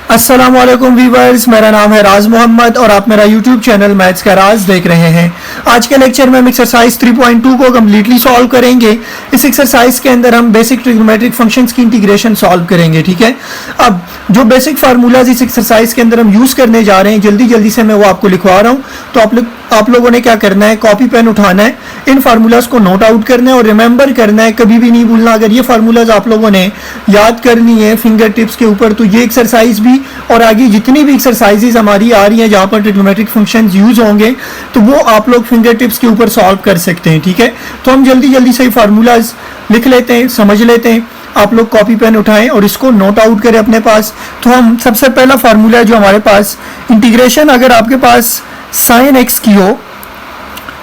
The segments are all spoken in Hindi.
अस्सलामुअलैकुम व्यूअर्स, मेरा नाम है राज मोहम्मद और आप मेरा यूट्यूब चैनल मैथ्स का राज देख रहे हैं। आज के लेक्चर में हम एक्सरसाइज 3.2 को कम्प्लीटली सॉल्व करेंगे। इस एक्सरसाइज के अंदर हम बेसिक ट्रिग्नोमेट्रिक फंक्शंस की इंटीग्रेशन सॉल्व करेंगे। ठीक है, अब जो बेसिक फार्मूलाज इस एक्सरसाइज के अंदर हम यूज़ करने जा रहे हैं, जल्दी जल्दी से मैं वो आपको लिखवा रहा हूँ। तो आप लोगों ने क्या करना है, कॉपी पेन उठाना है, इन फार्मूलाज को नोट आउट करना है और रिमेंबर करना है, कभी भी नहीं भूलना। अगर ये फार्मूलाज आप लोगों ने याद करनी है फिंगर टिप्स के ऊपर, तो ये एक्सरसाइज भी और आगे जितनी भी एक्सरसाइजेज हमारी आ रही हैं जहाँ पर ट्रिग्नोमेट्रिक फंक्शंस यूज होंगे, तो वो आप लोग फिंगर टिप्स के ऊपर सॉल्व कर सकते हैं। ठीक है, तो हम जल्दी जल्दी से फार्मूलाज लिख लेते हैं, समझ लेते हैं। आप लोग कॉपी पेन उठाएं और इसको नोट आउट करें अपने पास। तो हम सबसे पहला फार्मूला है जो हमारे पास, इंटीग्रेशन अगर आपके पास साइन एक्स की हो,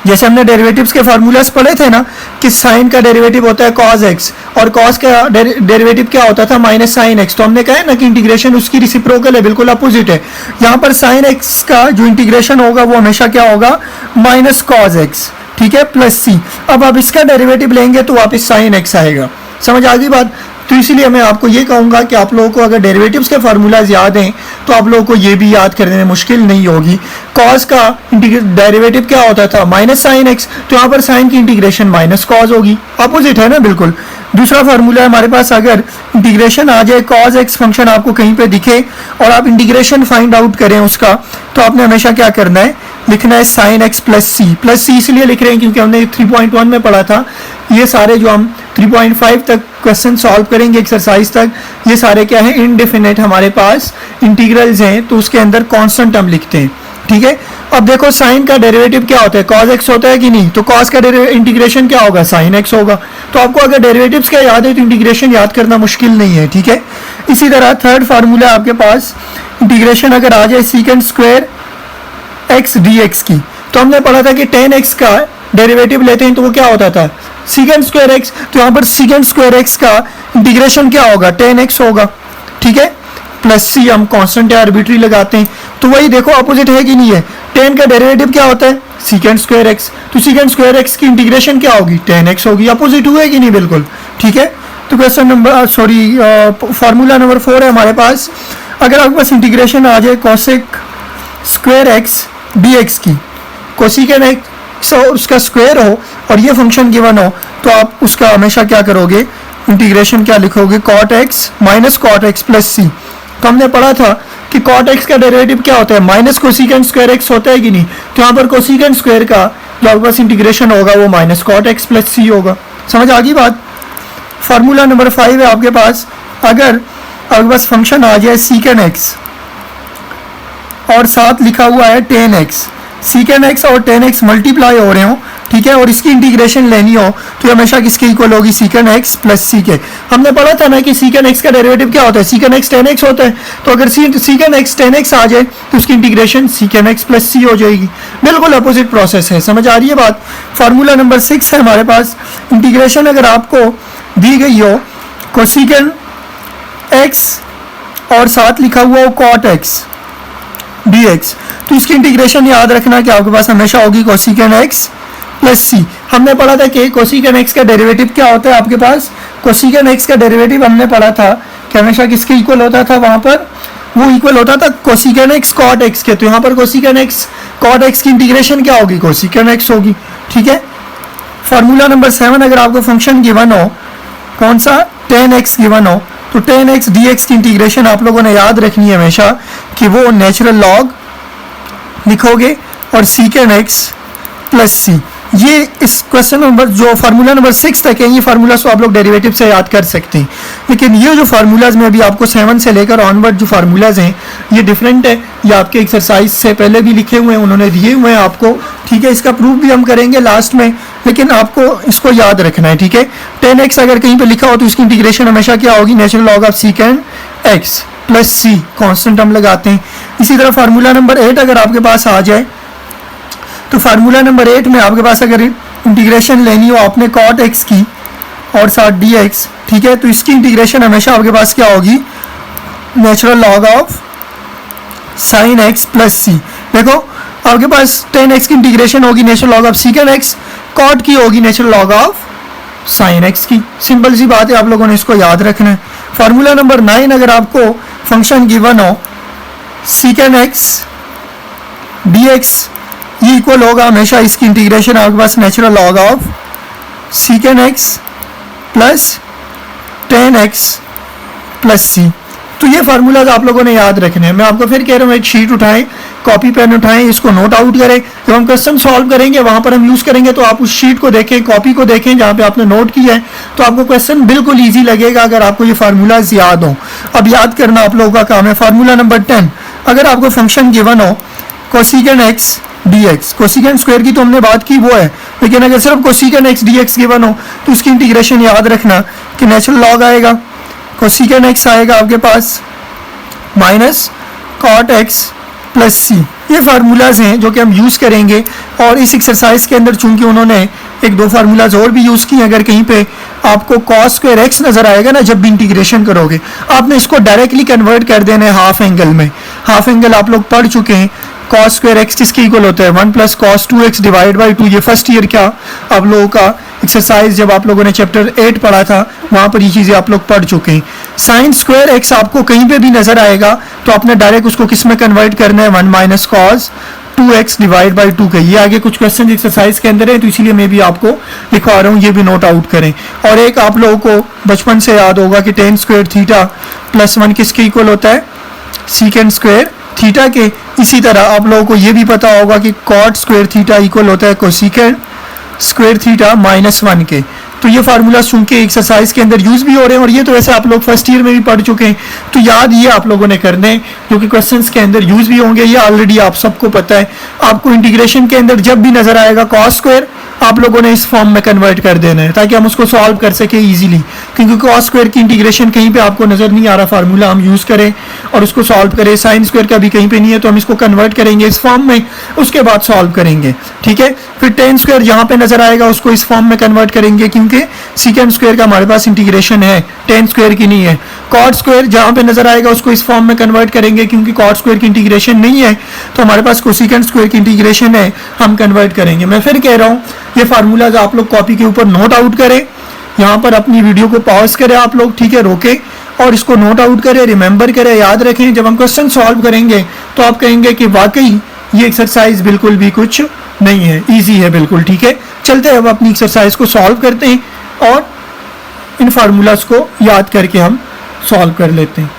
जैसे हमने डेरिवेटिव्स के फार्मूलाज पढ़े थे ना कि साइन का डेरिवेटिव होता है कॉस एक्स और कॉस का डेरिवेटिव क्या होता था, माइनस साइन एक्स। तो हमने कहा है ना कि इंटीग्रेशन उसकी रिसिप्रोकल है, बिल्कुल अपोजिट है। यहाँ पर साइन एक्स का जो इंटीग्रेशन होगा वो हमेशा क्या होगा, माइनस कॉस एक्स, ठीक है, प्लस सी। अब आप इसका डेरिवेटिव लेंगे तो वापस साइन एक्स आएगा। समझ आ गई बात? तो इसीलिए मैं आपको ये कहूँगा कि आप लोगों को अगर डेरिवेटिव्स के फार्मूलाज याद हैं तो आप लोगों को ये भी याद करने में मुश्किल नहीं होगी। कॉस का डेरिवेटिव क्या होता था, माइनस साइन एक्स, तो यहाँ पर साइन की इंटीग्रेशन माइनस कॉस होगी, अपोजिट है ना बिल्कुल। दूसरा फार्मूला है हमारे पास, अगर इंटीग्रेशन आ जाए, कॉस एक्स फंक्शन आपको कहीं पे दिखे और आप इंटीग्रेशन फाइंड आउट करें उसका, तो आपने हमेशा क्या करना है, लिखना है साइन एक्स प्लस सी। प्लस सी इसलिए लिख रहे हैं क्योंकि हमने 3.1 में पढ़ा था, ये सारे जो हम 3.5 तक क्वेश्चन सॉल्व करेंगे एक्सरसाइज तक, ये सारे क्या है, इनडेफिनेट हमारे पास इंटीग्रल्स हैं, तो उसके अंदर कांस्टेंट हम लिखते हैं। ठीक है, अब देखो साइन का डेरिवेटिव क्या होता है, कॉस एक्स होता है कि नहीं, तो कॉस का इंटीग्रेशन क्या होगा, साइन एक्स होगा। तो आपको अगर डेरिवेटिव्स क्या याद है तो इंटीग्रेशन याद करना मुश्किल नहीं है। ठीक है, इसी तरह थर्ड फार्मूला आपके पास, इंटीग्रेशन अगर आ जाए secant square x d x की, तो हमने पढ़ा था कि टेन एक्स का डेरिवेटिव लेते हैं तो वो क्या होता था, सीकेंड स्क्वायर एक्स। तो यहाँ पर सीकेंड स्क्वायर एक्स का इंटीग्रेशन क्या होगा, टेन एक्स होगा। ठीक है, प्लस सी हम कांस्टेंट या आर्बिट्री लगाते हैं, तो वही देखो अपोजिट है कि नहीं है। टेन का डेरिवेटिव क्या होता है, सीकेंड स्क्वायर एक्स, तो सीकेंड स्क्वायर एक्स की इंटीग्रेशन क्या होगी, टेन एक्स होगी, अपोजिट हुआ है कि नहीं, बिल्कुल। ठीक है, तो क्वेश्चन नंबर फार्मूला नंबर 4 है हमारे पास, अगर आपके पास इंटीग्रेशन आ जाए cosec square x d x की, कोसिकेंड एक्स उसका स्क्वायर हो और ये फंक्शन गिवन हो, तो आप उसका हमेशा क्या करोगे, इंटीग्रेशन क्या लिखोगे, cot x minus cot x plus c. तो हमने पढ़ा था कि कॉट एक्स का डेरिवेटिव क्या होता है, माइनस कोसिकेंड स्क्वायर एक्स होता है कि नहीं, तो यहाँ पर कोसिकेंड स्क्वायर का जो आपके पास इंटीग्रेशन होगा वो माइनस कॉट एक्स प्लस सी होगा। समझ आ गई बात? फार्मूला नंबर 5 है आपके पास, अगर आपके पास फंक्शन आ जाए सीकेंड एक्स और साथ लिखा हुआ है टेन एक्स, सीकेंड एक्स और टेन एक्स मल्टीप्लाई हो रहे हो, ठीक है, और इसकी इंटीग्रेशन लेनी हो, तो हमेशा किसके इक्वल होगी, सीकेंड एक्स प्लस सी के। हमने पढ़ा था ना कि सीकेंड एक्स का डेरिवेटिव क्या होता है, सीकेंड एक्स टेन एक्स होता है, तो अगर सीकेंड एक्स टेन एक्स आ जाए तो उसकी इंटीग्रेशन सीकेंड एक्स प्लस सी हो जाएगी, बिल्कुल अपोजिट प्रोसेस है। समझ आ रही है बात? फार्मूला नंबर 6 है हमारे पास, इंटीग्रेशन अगर आपको दी गई हो कोसिकेंड एक्स और साथ लिखा हुआ हो कॉट एक्स डी एक्स, तो इसकी इंटीग्रेशन याद रखना कि आपके पास हमेशा होगी कोसिकेंड एक्स प्लस सी। हमने पढ़ा था कि कोसिकेंड एक्स का डेरिवेटिव क्या होता है आपके पास, कोसिकेंड एक्स का डेरिवेटिव हमने पढ़ा था कि हमेशा किसके इक्वल होता था, वहां पर वो इक्वल होता था कोसिकेंड एक्स कॉट एक्स के। तो यहाँ पर कोसिकेंड एक्स कॉट एक्स की इंटीग्रेशन क्या होगी, कोसिकेंड एक्स होगी। ठीक है, फार्मूला नंबर 7, अगर आपको फंक्शन गिवन हो, कौन सा, टेन एक्स गिवन हो, तो टेन एक्स डी एक्स की इंटीग्रेशन आप लोगों ने याद रखनी है हमेशा कि वो नेचुरल लॉग लिखोगे और सीकेंड एक्स प्लस सी। ये इस क्वेश्चन नंबर जो फार्मूला नंबर 6 तक है, ये फार्मूलाज तो आप लोग डेरिवेटिव से याद कर सकते हैं, लेकिन ये जो फार्मूलाज में अभी आपको 7 से लेकर ऑनवर्ड जो फार्मूलाज हैं ये डिफरेंट है, ये आपके एक्सरसाइज से पहले भी लिखे हुए हैं, उन्होंने दिए हुए हैं आपको। ठीक है, इसका प्रूफ भी हम करेंगे लास्ट में, लेकिन आपको इसको याद रखना है। ठीक है, टेन एक्स अगर कहीं पर लिखा हो तो इसकी इंटीग्रेशन हमेशा क्या होगी, natural log of secant x plus c, constant हम लगाते हैं। इसी तरह फार्मूला नंबर 8 अगर आपके पास आ जाए, तो फार्मूला नंबर 8 में आपके पास अगर इंटीग्रेशन लेनी हो आपने कॉट एक्स की और साथ डी एक्स, ठीक है, तो इसकी इंटीग्रेशन हमेशा आपके पास क्या होगी, natural log of sine x plus c. देखो आपके पास टेन एक्स की इंटीग्रेशन होगी natural log of secant x, cot की होगी natural log of sine x की। सिंपल सी बात है, आप लोगों ने इसको याद रखना है। फार्मूला नंबर 9, अगर आपको फंक्शन गिवन हो सीकेंड एक्स डी एक्स ये इक्वल होगा हमेशा इसकी इंटीग्रेशन आपके पास natural log of secant x plus tan x plus c. तो ये फार्मूलाज आप लोगों ने याद रखने हैं। मैं आपको फिर कह रहा हूँ एक शीट उठाएं, कॉपी पेन उठाएं, इसको नोट आउट करें। जब हम क्वेश्चन सॉल्व करेंगे वहां पर हम यूज करेंगे तो आप उस शीट को देखें, कॉपी को देखें जहां पे आपने नोट किया है, तो आपको क्वेश्चन बिल्कुल ईजी लगेगा अगर आपको ये फार्मूलाज याद हो। अब याद करना आप लोगों का काम है। फार्मूला नंबर 10, अगर आपको फंक्शन गिवन हो cosecant x d x, cosecant square की तो हमने बात की वो है, लेकिन अगर सिर्फ cosecant x d x given हो तो उसकी इंटीग्रेशन याद रखना कि नेचुरल लॉग आएगा, कोसिकेंड एक्स आएगा आपके पास minus cot x plus c. ये फार्मूलाज हैं जो कि हम यूज़ करेंगे। और इस एक्सरसाइज के अंदर चूंकि उन्होंने एक दो फार्मूलाज और भी यूज़ किए, अगर कहीं पे आपको कॉस स्क्वायर एक्स नज़र आएगा ना जब भी इंटीग्रेशन करोगे, आपने इसको डायरेक्टली कन्वर्ट कर देना है हाफ एंगल में। हाफ एंगल आप लोग पढ़ चुके हैं, कॉस स्क्वायर एक्स किसके इक्वल होता है 1 plus cos 2x divide by 2। ये फर्स्ट ईयर का आप लोगों का एक्सरसाइज जब आप लोगों ने चैप्टर 8 पढ़ा था वहां पर ये चीज़ें आप लोग पढ़ चुके हैं। साइन स्क्वायर एक्स आपको कहीं पे भी नजर आएगा तो आपने डायरेक्ट उसको किस में कन्वर्ट करना है 1 minus cos 2x divide by 2 का। ये आगे कुछ क्वेश्चन एक्सरसाइज के अंदर है तो इसीलिए मैं भी आपको लिखवा रहा हूँ, ये भी नोट आउट करें। और एक आप लोगों को बचपन से याद होगा कि टेन स्क्वायर थीटा प्लस 1 किसके इक्वल होता है सीकेंड स्क्वायर थीटा के। इसी तरह आप लोगों को ये भी पता होगा कि कॉट स्क्वायर थीटा इक्वल होता है कोसिकेंड स्क्वायर थीटा माइनस 1 के। तो ये फार्मूला चूंकि एक्सरसाइज के अंदर यूज भी हो रहे हैं और ये तो वैसे आप लोग फर्स्ट ईयर में भी पढ़ चुके हैं, तो याद ये आप लोगों ने करने हैं जो कि क्वेश्चंस के अंदर यूज भी होंगे। ये ऑलरेडी आप सबको पता है। आपको इंटीग्रेशन के अंदर जब भी नजर आएगा कॉस स्क्वायर आप लोगों ने इस फॉर्म में कन्वर्ट कर देना है ताकि हम उसको सॉल्व कर सके इजीली, क्योंकि कॉस स्क्वायर की इंटीग्रेशन कहीं पे आपको नजर नहीं आ रहा फार्मूला हम यूज करें और उसको सॉल्व करें। साइन स्क्वायर का भी कहीं पे नहीं है तो हम इसको कन्वर्ट करेंगे इस फॉर्म में, उसके बाद सॉल्व करेंगे। ठीक है, फिर टेन स्क्वायर जहां पे नजर आएगा उसको इस फॉर्म में कन्वर्ट करेंगे क्योंकि सीकेंड स्क्वायर का हमारे पास इंटीग्रेशन है, टेन स्क्वायर की नहीं है। कॉट स्क्वायर जहां पे नजर आएगा उसको इस फॉर्म में कन्वर्ट करेंगे क्योंकि कॉट स्क्वायर की इंटीग्रेशन नहीं है तो हमारे पास कोसिकेंड स्क्वायर की इंटीग्रेशन है, हम कन्वर्ट करेंगे। मैं फिर कह रहा हूँ ये फार्मूलाज आप लोग कॉपी के ऊपर नोट आउट करें, यहाँ पर अपनी वीडियो को पॉज करें आप लोग, ठीक है, रोके और इसको नोट आउट करें, रिमेंबर करें, याद रखें। जब हम क्वेश्चन सॉल्व करेंगे तो आप कहेंगे कि वाकई ये एक्सरसाइज बिल्कुल भी कुछ नहीं है, इजी है बिल्कुल। ठीक है, चलते हैं अब अपनी एक्सरसाइज को सॉल्व करते हैं और इन फार्मूलाज को याद करके हम सॉल्व कर लेते हैं।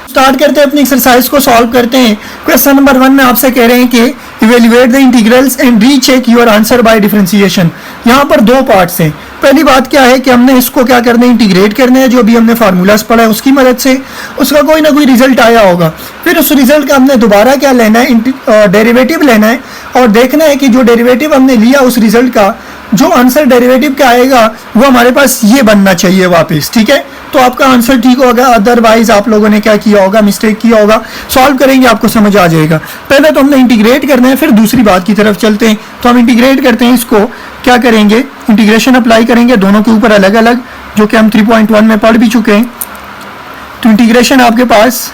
स्टार्ट करते हैं अपनी एक्सरसाइज को सॉल्व करते हैं। क्वेश्चन नंबर 1 में आपसे कह रहे हैं कि evaluate the integrals and recheck your answer by differentiation. यहाँ पर दो पार्ट्स हैं। पहली बात क्या है कि हमने इसको क्या करना है, इंटीग्रेट करना है। जो भी हमने फार्मूलाज पढ़ा है उसकी मदद से उसका कोई ना कोई रिजल्ट आया होगा, फिर उस रिजल्ट का हमने दोबारा क्या लेना है, डेरिवेटिव लेना है और देखना है कि जो डेरिवेटिव हमने लिया उस रिजल्ट का जो आंसर डेरिवेटिव का आएगा वो हमारे पास ये बनना चाहिए वापस। ठीक है, तो आपका आंसर ठीक होगा, अदरवाइज आप लोगों ने क्या किया होगा, मिस्टेक किया होगा। सॉल्व करेंगे आपको समझ आ जाएगा। पहले तो हमने इंटीग्रेट करना है, फिर दूसरी बात की तरफ चलते हैं। तो हम इंटीग्रेट करते हैं, इसको क्या करेंगे, इंटीग्रेशन अप्लाई करेंगे दोनों के ऊपर अलग अलग, जो कि हम 3.1 में पढ़ भी चुके हैं। तो इंटीग्रेशन आपके पास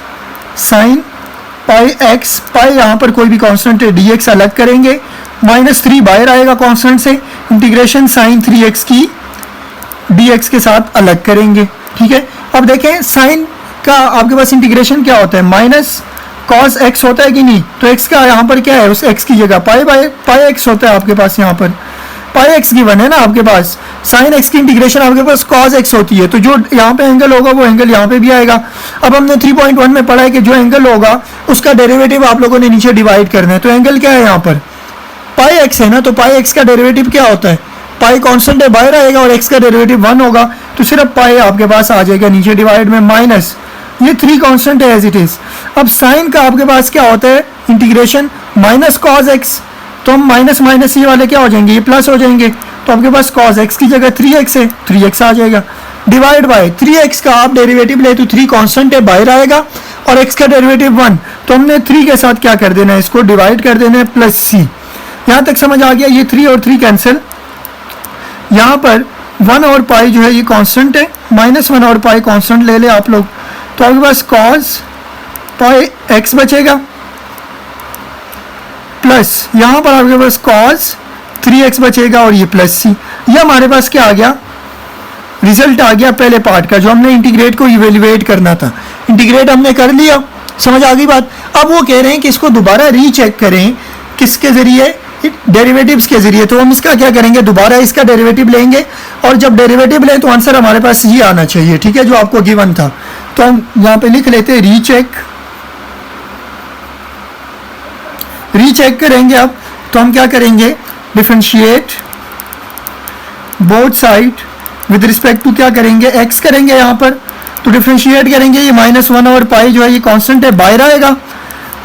साइन पाई एक्स, पाई यहाँ पर कोई भी कांस्टेंट है, डी एक्स अलग करेंगे, -3 बाहर आएगा कांस्टेंट से, इंटीग्रेशन साइन 3x की dx के साथ अलग करेंगे। ठीक है, अब देखें साइन का आपके पास इंटीग्रेशन क्या होता है, माइनस कॉस एक्स होता है कि नहीं, तो x का यहाँ पर क्या है, उस x की जगह पाई एक्स होता है आपके पास, यहाँ पर पाई एक्स गिवन है ना आपके पास। साइन एक्स की इंटीग्रेशन आपके पास कॉस एक्स होती है, तो जो यहाँ पे एंगल होगा वो एंगल यहाँ पे भी आएगा। अब हमने 3.1 में पढ़ा है कि जो एंगल होगा उसका डेरिवेटिव आप लोगों ने नीचे डिवाइड करना है। तो एंगल क्या है यहाँ पर, पाई एक्स है ना, तो पाई एक्स का डेरिवेटिव क्या होता है, पाई कांस्टेंट है बाहर आएगा और एक्स का डेरिवेटिव 1 होगा, तो सिर्फ पाई आपके पास आ जाएगा नीचे डिवाइड में, माइनस ये 3 कांस्टेंट है एज इट इज। अब साइन का आपके पास क्या होता है, इंटीग्रेशन माइनस कॉस एक्स, तो हम माइनस माइनस ये वाले क्या हो जाएंगे, ये प्लस हो जाएंगे, तो आपके पास कॉस एक्स की जगह 3x है, 3x आ जाएगा, डिवाइड बाय 3x का आप डेरिवेटिव ले तो 3 कांस्टेंट है बाहर आएगा और x का डेरिवेटिव 1, तो हमने 3 के साथ क्या कर देना है, इसको डिवाइड कर देना है, प्लस c। यहाँ तक समझ आ गया, ये 3 और 3 कैंसिल, यहाँ पर 1 और पाई जो है ये कांस्टेंट है, -1 और पाई कांस्टेंट ले ले आप लोग, तो आपके पास कॉस पाई एक्स बचेगा, प्लस यहाँ पर आपके पास कॉस 3x बचेगा और ये प्लस सी। ये हमारे पास क्या आ गया, रिजल्ट आ गया पहले पार्ट का, जो हमने इंटीग्रेट को इवेल्युएट करना था। इंटीग्रेट हमने कर लिया, समझ आ गई बात। अब वो कह रहे हैं कि इसको दोबारा रीचेक करें, किसके जरिए, डेरिवेटिव्स के जरिए। तो हम इसका क्या करेंगे, दोबारा इसका डेरिवेटिव लेंगे और जब डेरिवेटिव लें तो आंसर हमारे पास ये आना चाहिए, ठीक है, जो आपको गिवन था। तो हम यहाँ पे लिख लेते हैं रीचेक करेंगे। अब तो हम क्या करेंगे, differentiate both side with respect to क्या करेंगे, x करेंगे यहाँ पर। तो डिफरेंशिएट करेंगे, ये -1 और पाई जो है ये कांस्टेंट है, बाहर आएगा।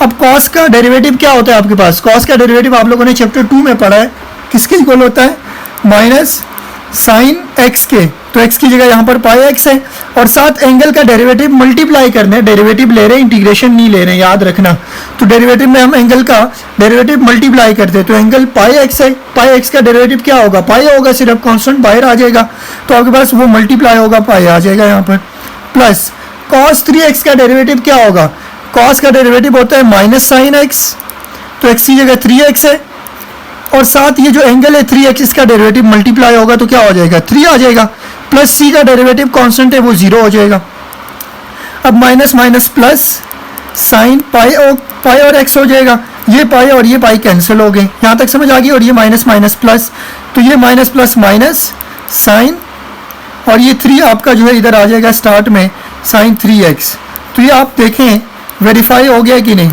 अब cos का डेरिवेटिव क्या होता है आपके पास, cos का डेरिवेटिव आप लोगों ने चैप्टर 2 में पढ़ा है, किसके इक्वल होता है, माइनस साइन x के। तो x की जगह यहाँ पर पाई x है, और साथ एंगल का डेरिवेटिव मल्टीप्लाई करना है, डेरिवेटिव ले रहे हैं, इंटीग्रेशन नहीं ले रहे हैं, याद रखना। तो डेरिवेटिव में हम एंगल का डेरिवेटिव मल्टीप्लाई करते हैं, तो एंगल पाई x है, पाई x का डेरिवेटिव क्या होगा, पाई होगा, सिर्फ कांस्टेंट बाहर आ जाएगा, तो आपके पास वो मल्टीप्लाई होगा, पाई आ जाएगा यहाँ पर। प्लस cos 3x का डेरिवेटिव क्या होगा, cos का डेरिवेटिव होता है माइनस साइन x, तो x की जगह 3x है, और साथ ये जो एंगल है 3x, इसका डेरिवेटिव मल्टीप्लाई होगा तो क्या हो जाएगा, 3 आ जाएगा। प्लस c का डेरिवेटिव कांस्टेंट है, वो 0 हो जाएगा। अब minus minus plus sine pi और x हो जाएगा, ये पाई और ये पाई कैंसिल हो गए, यहाँ तक समझ आ गई। और ये माइनस माइनस प्लस, तो ये माइनस प्लस माइनस साइन, और ये 3 आपका जो है इधर आ जाएगा स्टार्ट में, साइन 3x। तो ये आप देखें वेरीफाई हो गया कि नहीं,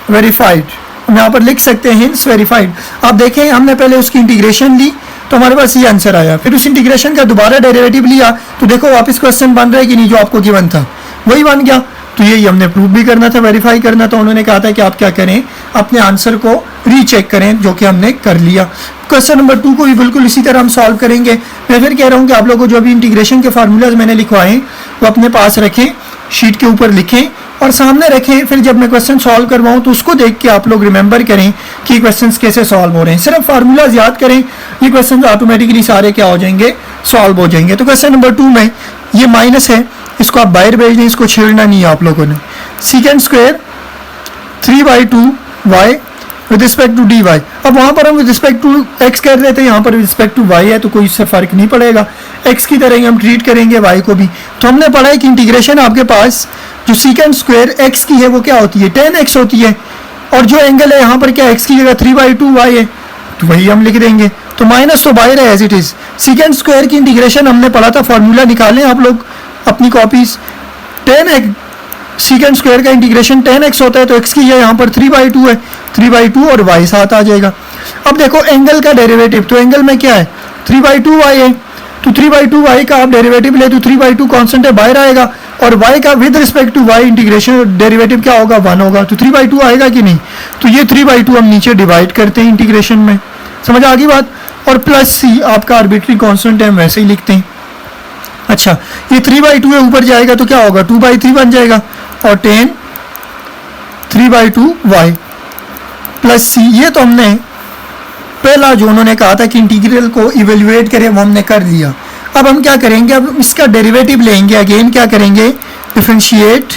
वेरीफाइड, हम यहाँ पर लिख सकते हैं हिंस वेरीफाइड। आप देखें हमने पहले उसकी इंटीग्रेशन ली तो हमारे पास ये आंसर आया, फिर उस इंटीग्रेशन का दोबारा डेरिवेटिव लिया तो देखो वापस क्वेश्चन बन रहा है कि नहीं, जो आपको गिवन था वही बन गया। तो यही हमने प्रूव भी करना था, वेरीफाई करना था। उन्होंने कहा था कि आप क्या करें, अपने आंसर को रीचेक करें, जो कि हमने कर लिया। क्वेश्चन नंबर 2 को भी बिल्कुल इसी तरह हम सॉल्व करेंगे। मैं फिर कह रहा हूँ कि आप लोगों को जो भी इंटीग्रेशन के फार्मूलाज मैंने लिखवाए वो अपने पास रखें, शीट के ऊपर लिखें और सामने रखें। फिर जब मैं क्वेश्चन सॉल्व करवाऊँ तो उसको देख के आप लोग रिमेंबर करें कि क्वेश्चंस कैसे सॉल्व हो रहे हैं। सिर्फ फार्मूलाज याद करें, ये क्वेश्चन ऑटोमेटिकली सारे क्या हो जाएंगे, सॉल्व हो जाएंगे। तो क्वेश्चन नंबर 2 में ये माइनस है, इसको आप बाहर भेज दें, इसको छेड़ना नहीं है आप लोगों ने। Secant square 3/2y with respect to dy। अब वहाँ पर हम विद रिस्पेक्ट टू x कर रहे थे, यहाँ पर विद रिस्पेक्ट टू y है, तो कोई इससे फर्क नहीं पड़ेगा, x की तरह ही हम ट्रीट करेंगे y को भी। तो हमने पढ़ा है कि इंटीग्रेशन आपके पास जो सेकेंड स्क्वायर x की है वो क्या होती है, 10x होती है, और जो एंगल है यहाँ पर क्या, x की जगह 3/2y है, तो वही हम लिख देंगे। तो माइनस तो बाहर है as it is. Secant square की इंटीग्रेशन हमने पढ़ा था, फॉर्मूला निकालें आप लोग अपनी कॉपीज। 10x सेकेंड स्क्वायर का इंटीग्रेशन 10x होता है, तो x की जगह यहाँ पर 3/2 है, 3/2 और y साथ आ जाएगा। अब देखो एंगल का डेरिवेटिव, तो एंगल में क्या है, 3/2y है, तो 3/2y का आप डेरिवेटिव ले तो 3/2 कांस्टेंट है, बाहर आएगा, और y का with respect to y integration derivative क्या होगा, 1 होगा, तो 3/2 आएगा कि नहीं। तो ये 3/2 हम नीचे डिवाइड करते हैं इंटीग्रेशन में, समझ आ गई बात। और प्लस c आपका आर्बिट्री कांस्टेंट है, हम वैसे ही लिखते हैं। अच्छा, ये 3/2 है, ऊपर जाएगा तो क्या होगा, 2/3 बन जाएगा, और 10 3/2y प्लस c। ये तो हमने पहला जो उन्होंने कहा था कि इंटीग्रल को इवेल्युएट करें वो हमने कर लिया। अब हम क्या करेंगे, अब इसका डेरिवेटिव लेंगे, अगेन क्या करेंगे, differentiate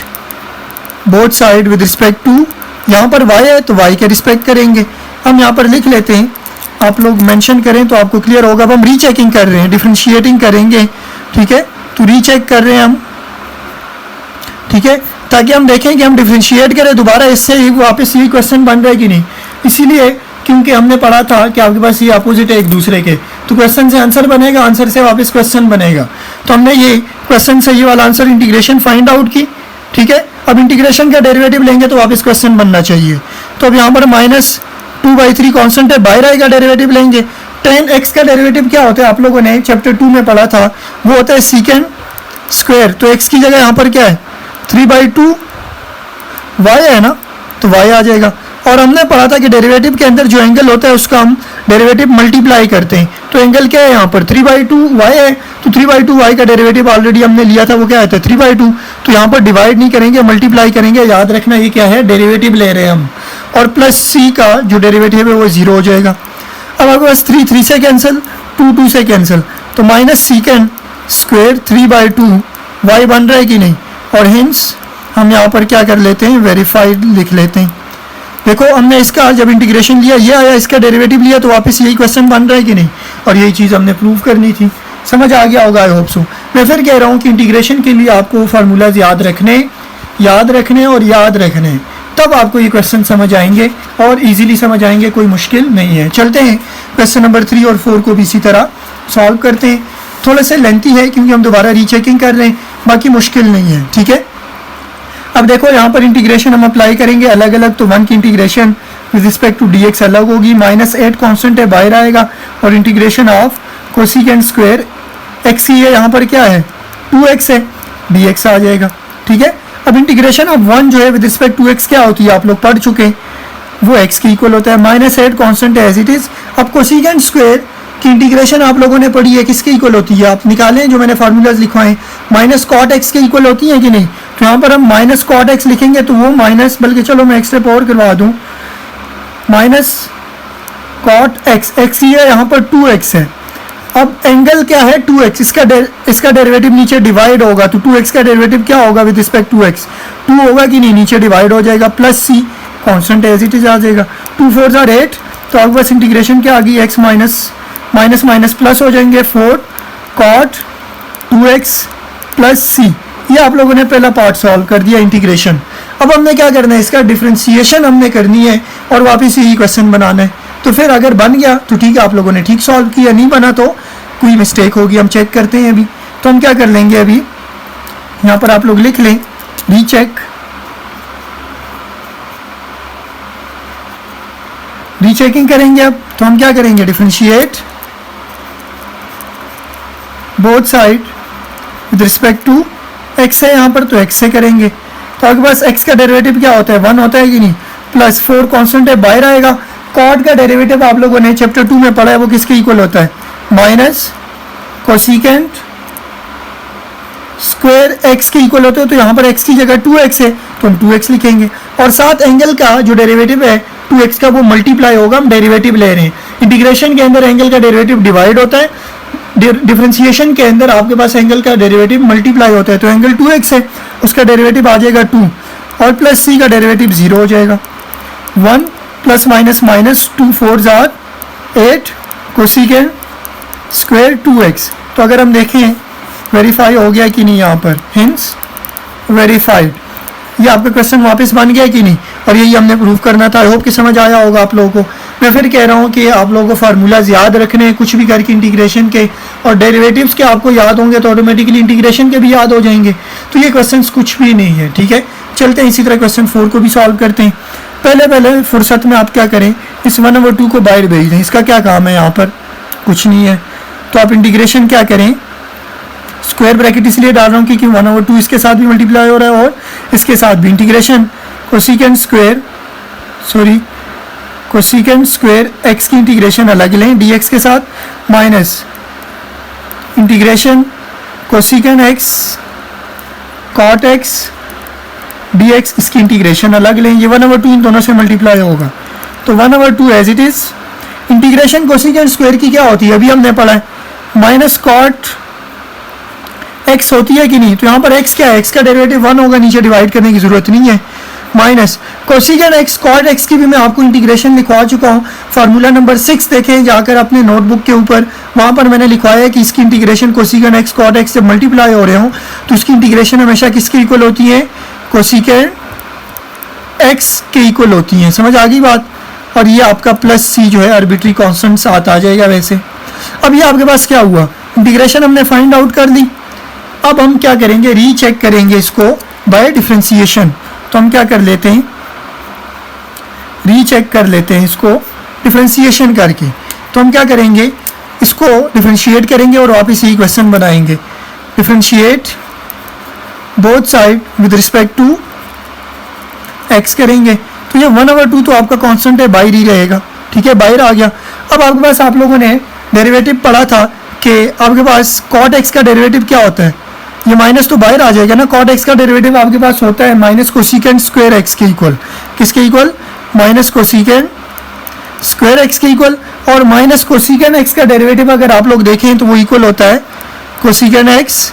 both side with respect to, यहाँ पर y है तो y के रिस्पेक्ट करेंगे। हम यहाँ पर लिख लेते हैं, आप लोग मेंशन करें तो आपको क्लियर होगा। अब हम रीचेकिंग कर रहे हैं, डिफरेंशिएटिंग करेंगे, ठीक है, तो रीचेक कर रहे हैं हम, ठीक है, ताकि हम देखें कि हम डिफरेंशिएट करें दोबारा इससे ही वापस यही क्वेश्चन बन रहा है कि नहीं। इसीलिए क्योंकि हमने पढ़ा था कि आपके पास ये अपोजिट है एक दूसरे के, तो क्वेश्चन से आंसर बनेगा, आंसर से वापस क्वेश्चन बनेगा। तो हमने ये क्वेश्चन से ये वाला आंसर इंटीग्रेशन फाइंड आउट की, ठीक है। अब इंटीग्रेशन का डेरिवेटिव लेंगे तो वापस क्वेश्चन बनना चाहिए। तो अब यहाँ पर -2/3 कांस्टेंट है, बाहर आएगा, डेरिवेटिव लेंगे। 10x का डेरिवेटिव क्या होता है, आप लोगों ने चैप्टर 2 में पढ़ा था, वो होता है सेकेंड स्क्वायर। तो x की जगह यहाँ पर क्या है, 3/2y है ना, तो y आ जाएगा। और हमने पढ़ा था कि डेरिवेटिव के अंदर जो एंगल होता है उसका हम डेरिवेटिव मल्टीप्लाई करते हैं। तो एंगल क्या है यहाँ पर, 3/2y है, तो 3/2y का डेरिवेटिव ऑलरेडी हमने लिया था, वो क्या आता है 3/2। तो यहाँ पर डिवाइड नहीं करेंगे, मल्टीप्लाई करेंगे, याद रखना ये क्या है, डेरिवेटिव ले रहे हैं हम। और प्लस c का जो डेरिवेटिव है वो 0 हो जाएगा। अब आपके पास 3 से कैंसिल, 2 से कैंसिल, तो माइनस सेकेंड स्क्वायर 3/2y बन रहा है कि नहीं। और हिंस हम यहाँ पर क्या कर लेते हैं, वेरीफाइड लिख लेते हैं। देखो हमने इसका जब इंटीग्रेशन लिया ये आया, इसका डेरिवेटिव लिया तो वापस यही क्वेश्चन बन रहा है कि नहीं, और यही चीज़ हमने प्रूव करनी थी। समझ आ गया होगा आई होप सो। मैं फिर कह रहा हूँ कि इंटीग्रेशन के लिए आपको फार्मूलाज याद रखने याद रखने और याद रखने, तब आपको ये क्वेश्चन समझ आएंगे और इजीली समझ आएंगे, कोई मुश्किल नहीं है। चलते हैं क्वेश्चन नंबर 3 और 4 को भी इसी तरह सॉल्व करते हैं। थोड़ा सा लेंथी है क्योंकि हम दोबारा रीचेकिंग कर रहे हैं, बाकी मुश्किल नहीं है, ठीक है। अब देखो यहाँ पर इंटीग्रेशन हम अप्लाई करेंगे अलग अलग, तो 1 की integration with respect to dx अलग होगी, -8 कॉन्स्टेंट है बाहर आएगा, और integration of cosecant square x ही है, यहाँ पर क्या है 2x है, dx आ जाएगा, ठीक है। अब इंटीग्रेशन ऑफ 1 जो है विद रिस्पेक्ट टू x क्या होती है, आप लोग पढ़ चुके हैं, वो x के इक्वल होता है, -8 कॉन्स्टेंट है एज इट इज। अब कोसिकेंट स्क्वायर की इंटीग्रेशन आप लोगों ने पढ़ी है, किसके इक्वल होती है, आप निकालें जो मैंने फार्मूलाज लिखवाए, -cot x के इक्वल होती है कि नहीं। तो यहाँ पर हम -cot x लिखेंगे तो वो माइनस, बल्कि चलो मैं एक स्टेप और करवा दूँ, -cot x, x ही है, यहाँ पर 2x है। अब एंगल क्या है 2x, इसका डेरिवेटिव नीचे डिवाइड होगा, तो 2x का डेरिवेटिव क्या होगा विद रिस्पेक्ट टू x, 2 होगा कि नहीं, नीचे डिवाइड हो जाएगा, plus c constant as it is आ जाएगा, 2 4 जार 8, तो अब बस इंटीग्रेशन क्या आ गई, x माइनस माइनस प्लस हो जाएंगे, 4 cot 2x प्लस c। ये आप लोगों ने पहला पार्ट सॉल्व कर दिया इंटीग्रेशन। अब हमने क्या करना है, इसका डिफ्रेंशिएशन हमने करनी है और वापस यही क्वेश्चन बनाना है। तो फिर अगर बन गया तो ठीक है, आप लोगों ने ठीक सॉल्व किया, नहीं बना तो कोई मिस्टेक होगी, हम चेक करते हैं अभी। तो हम क्या कर लेंगे, अभी यहाँ पर आप लोग लिख लें रीचेकिंग करेंगे। अब तो हम क्या करेंगे, differentiate both side with respect to x है, यहाँ पर तो x से करेंगे, तो आपके पास x का डेरिवेटिव क्या होता है 1 होता है कि नहीं, प्लस 4 कांस्टेंट है बाहर आएगा, कॉट का डेरिवेटिव आप लोगों ने चैप्टर 2 में पढ़ा है, वो किसके इक्वल होता है, माइनस कोसिकेंट स्क्वायर x के इक्वल होते हैं। तो यहाँ पर x की जगह 2x है तो हम 2x लिखेंगे, और साथ एंगल का जो डेरिवेटिव है 2x का वो मल्टीप्लाई होगा, हम डेरिवेटिव ले रहे हैं। इंटीग्रेशन के अंदर एंगल का डेरिवेटिव डिवाइड होता है, डिफरेंशिएशन के अंदर आपके पास एंगल का डेरिवेटिव मल्टीप्लाई होता है, तो एंगल 2x है, उसका डेरिवेटिव आ जाएगा 2, और प्लस c का डेरिवेटिव 0 हो जाएगा, 1 plus minus minus 2 4 jar 8 cosecant square 2x। तो अगर हम देखें वेरीफाई हो गया कि नहीं, यहाँ पर हिंस वेरीफाइड, ये आपका क्वेश्चन वापस बन गया कि नहीं, और यही हमने प्रूव करना था। आई होप कि समझ आया होगा आप लोगों को। मैं फिर कह रहा हूँ कि आप लोगों को फार्मूलाज याद रखने हैं कुछ भी करके इंटीग्रेशन के, और डेरिवेटिव्स के आपको याद होंगे तो ऑटोमेटिकली इंटीग्रेशन के भी याद हो जाएंगे। तो ये क्वेश्चंस कुछ भी नहीं है, ठीक है। चलते हैं इसी तरह क्वेश्चन 4 को भी सॉल्व करते हैं। पहले फुर्सत में आप क्या करें, इस 1/2 को बाहर भेज दें, इसका क्या काम है, यहाँ पर कुछ नहीं है। तो आप इंटीग्रेशन क्या करें, स्क्वायर ब्रैकेट इसलिए डाल रहा हूँ क्योंकि 1/2 इसके साथ भी मल्टीप्लाई हो रहा है और इसके साथ भी। इंटीग्रेशन कोसिकेंट स्क्वायर x की इंटीग्रेशन अलग लें dx के साथ, minus integration cosecant x cot x dx, इसकी इंटीग्रेशन अलग लें, ये 1/2 इन दोनों से मल्टीप्लाई होगा, तो 1/2 as it is. Integration cosecant square की क्या होती है, अभी हमने पढ़ा है, माइनस cot x होती है कि नहीं। तो यहाँ पर x क्या है, x का डेरिवेटिव 1 होगा, नीचे डिवाइड करने की जरूरत नहीं है, minus cosecant x cot x की भी मैं आपको इंटीग्रेशन लिखवा चुका हूँ, फार्मूला नंबर 6 देखें जाकर अपने नोटबुक के ऊपर, वहाँ पर मैंने लिखवाया है कि इसकी integration cosecant x cot x जब मल्टीप्लाई हो रहे हो तो इसकी इंटीग्रेशन हमेशा किसके इक्वल होती है, कोसिकेंट x के इक्वल होती है। समझ आ गई बात। और ये आपका प्लस c जो है आर्बिट्री कॉन्स्टेंट साथ आ जाएगा वैसे। अब ये आपके पास क्या हुआ, इंटीग्रेशन हमने फाइंड आउट कर ली। अब हम क्या करेंगे, रीचेक करेंगे इसको बाय डिफरेंशिएशन। तो हम क्या कर लेते हैं, रीचेक कर लेते हैं इसको डिफरेंशिएशन करके। तो हम क्या करेंगे, इसको डिफरेंशिएट करेंगे और वापस यही क्वेश्चन बनाएंगे। Differentiate both side with respect to x करेंगे, तो ये 1/2 तो आपका कांस्टेंट है, बाहर ही रहेगा, ठीक है, बाहर आ गया। अब आपके पास आप लोगों ने डेरिवेटिव पढ़ा था कि आपके पास cot x का डेरिवेटिव क्या होता है, ये माइनस तो बाहर आ जाएगा ना, cot x का डेरिवेटिव आपके पास होता है माइनस कोसिकेंट स्क्वायर x के इक्वल, किसके equal, minus cosecant square x के इक्वल। और माइनस कोसिकेंट x का डेरिवेटिव अगर आप लोग देखें तो वो इक्वल होता है कोसिकेंट x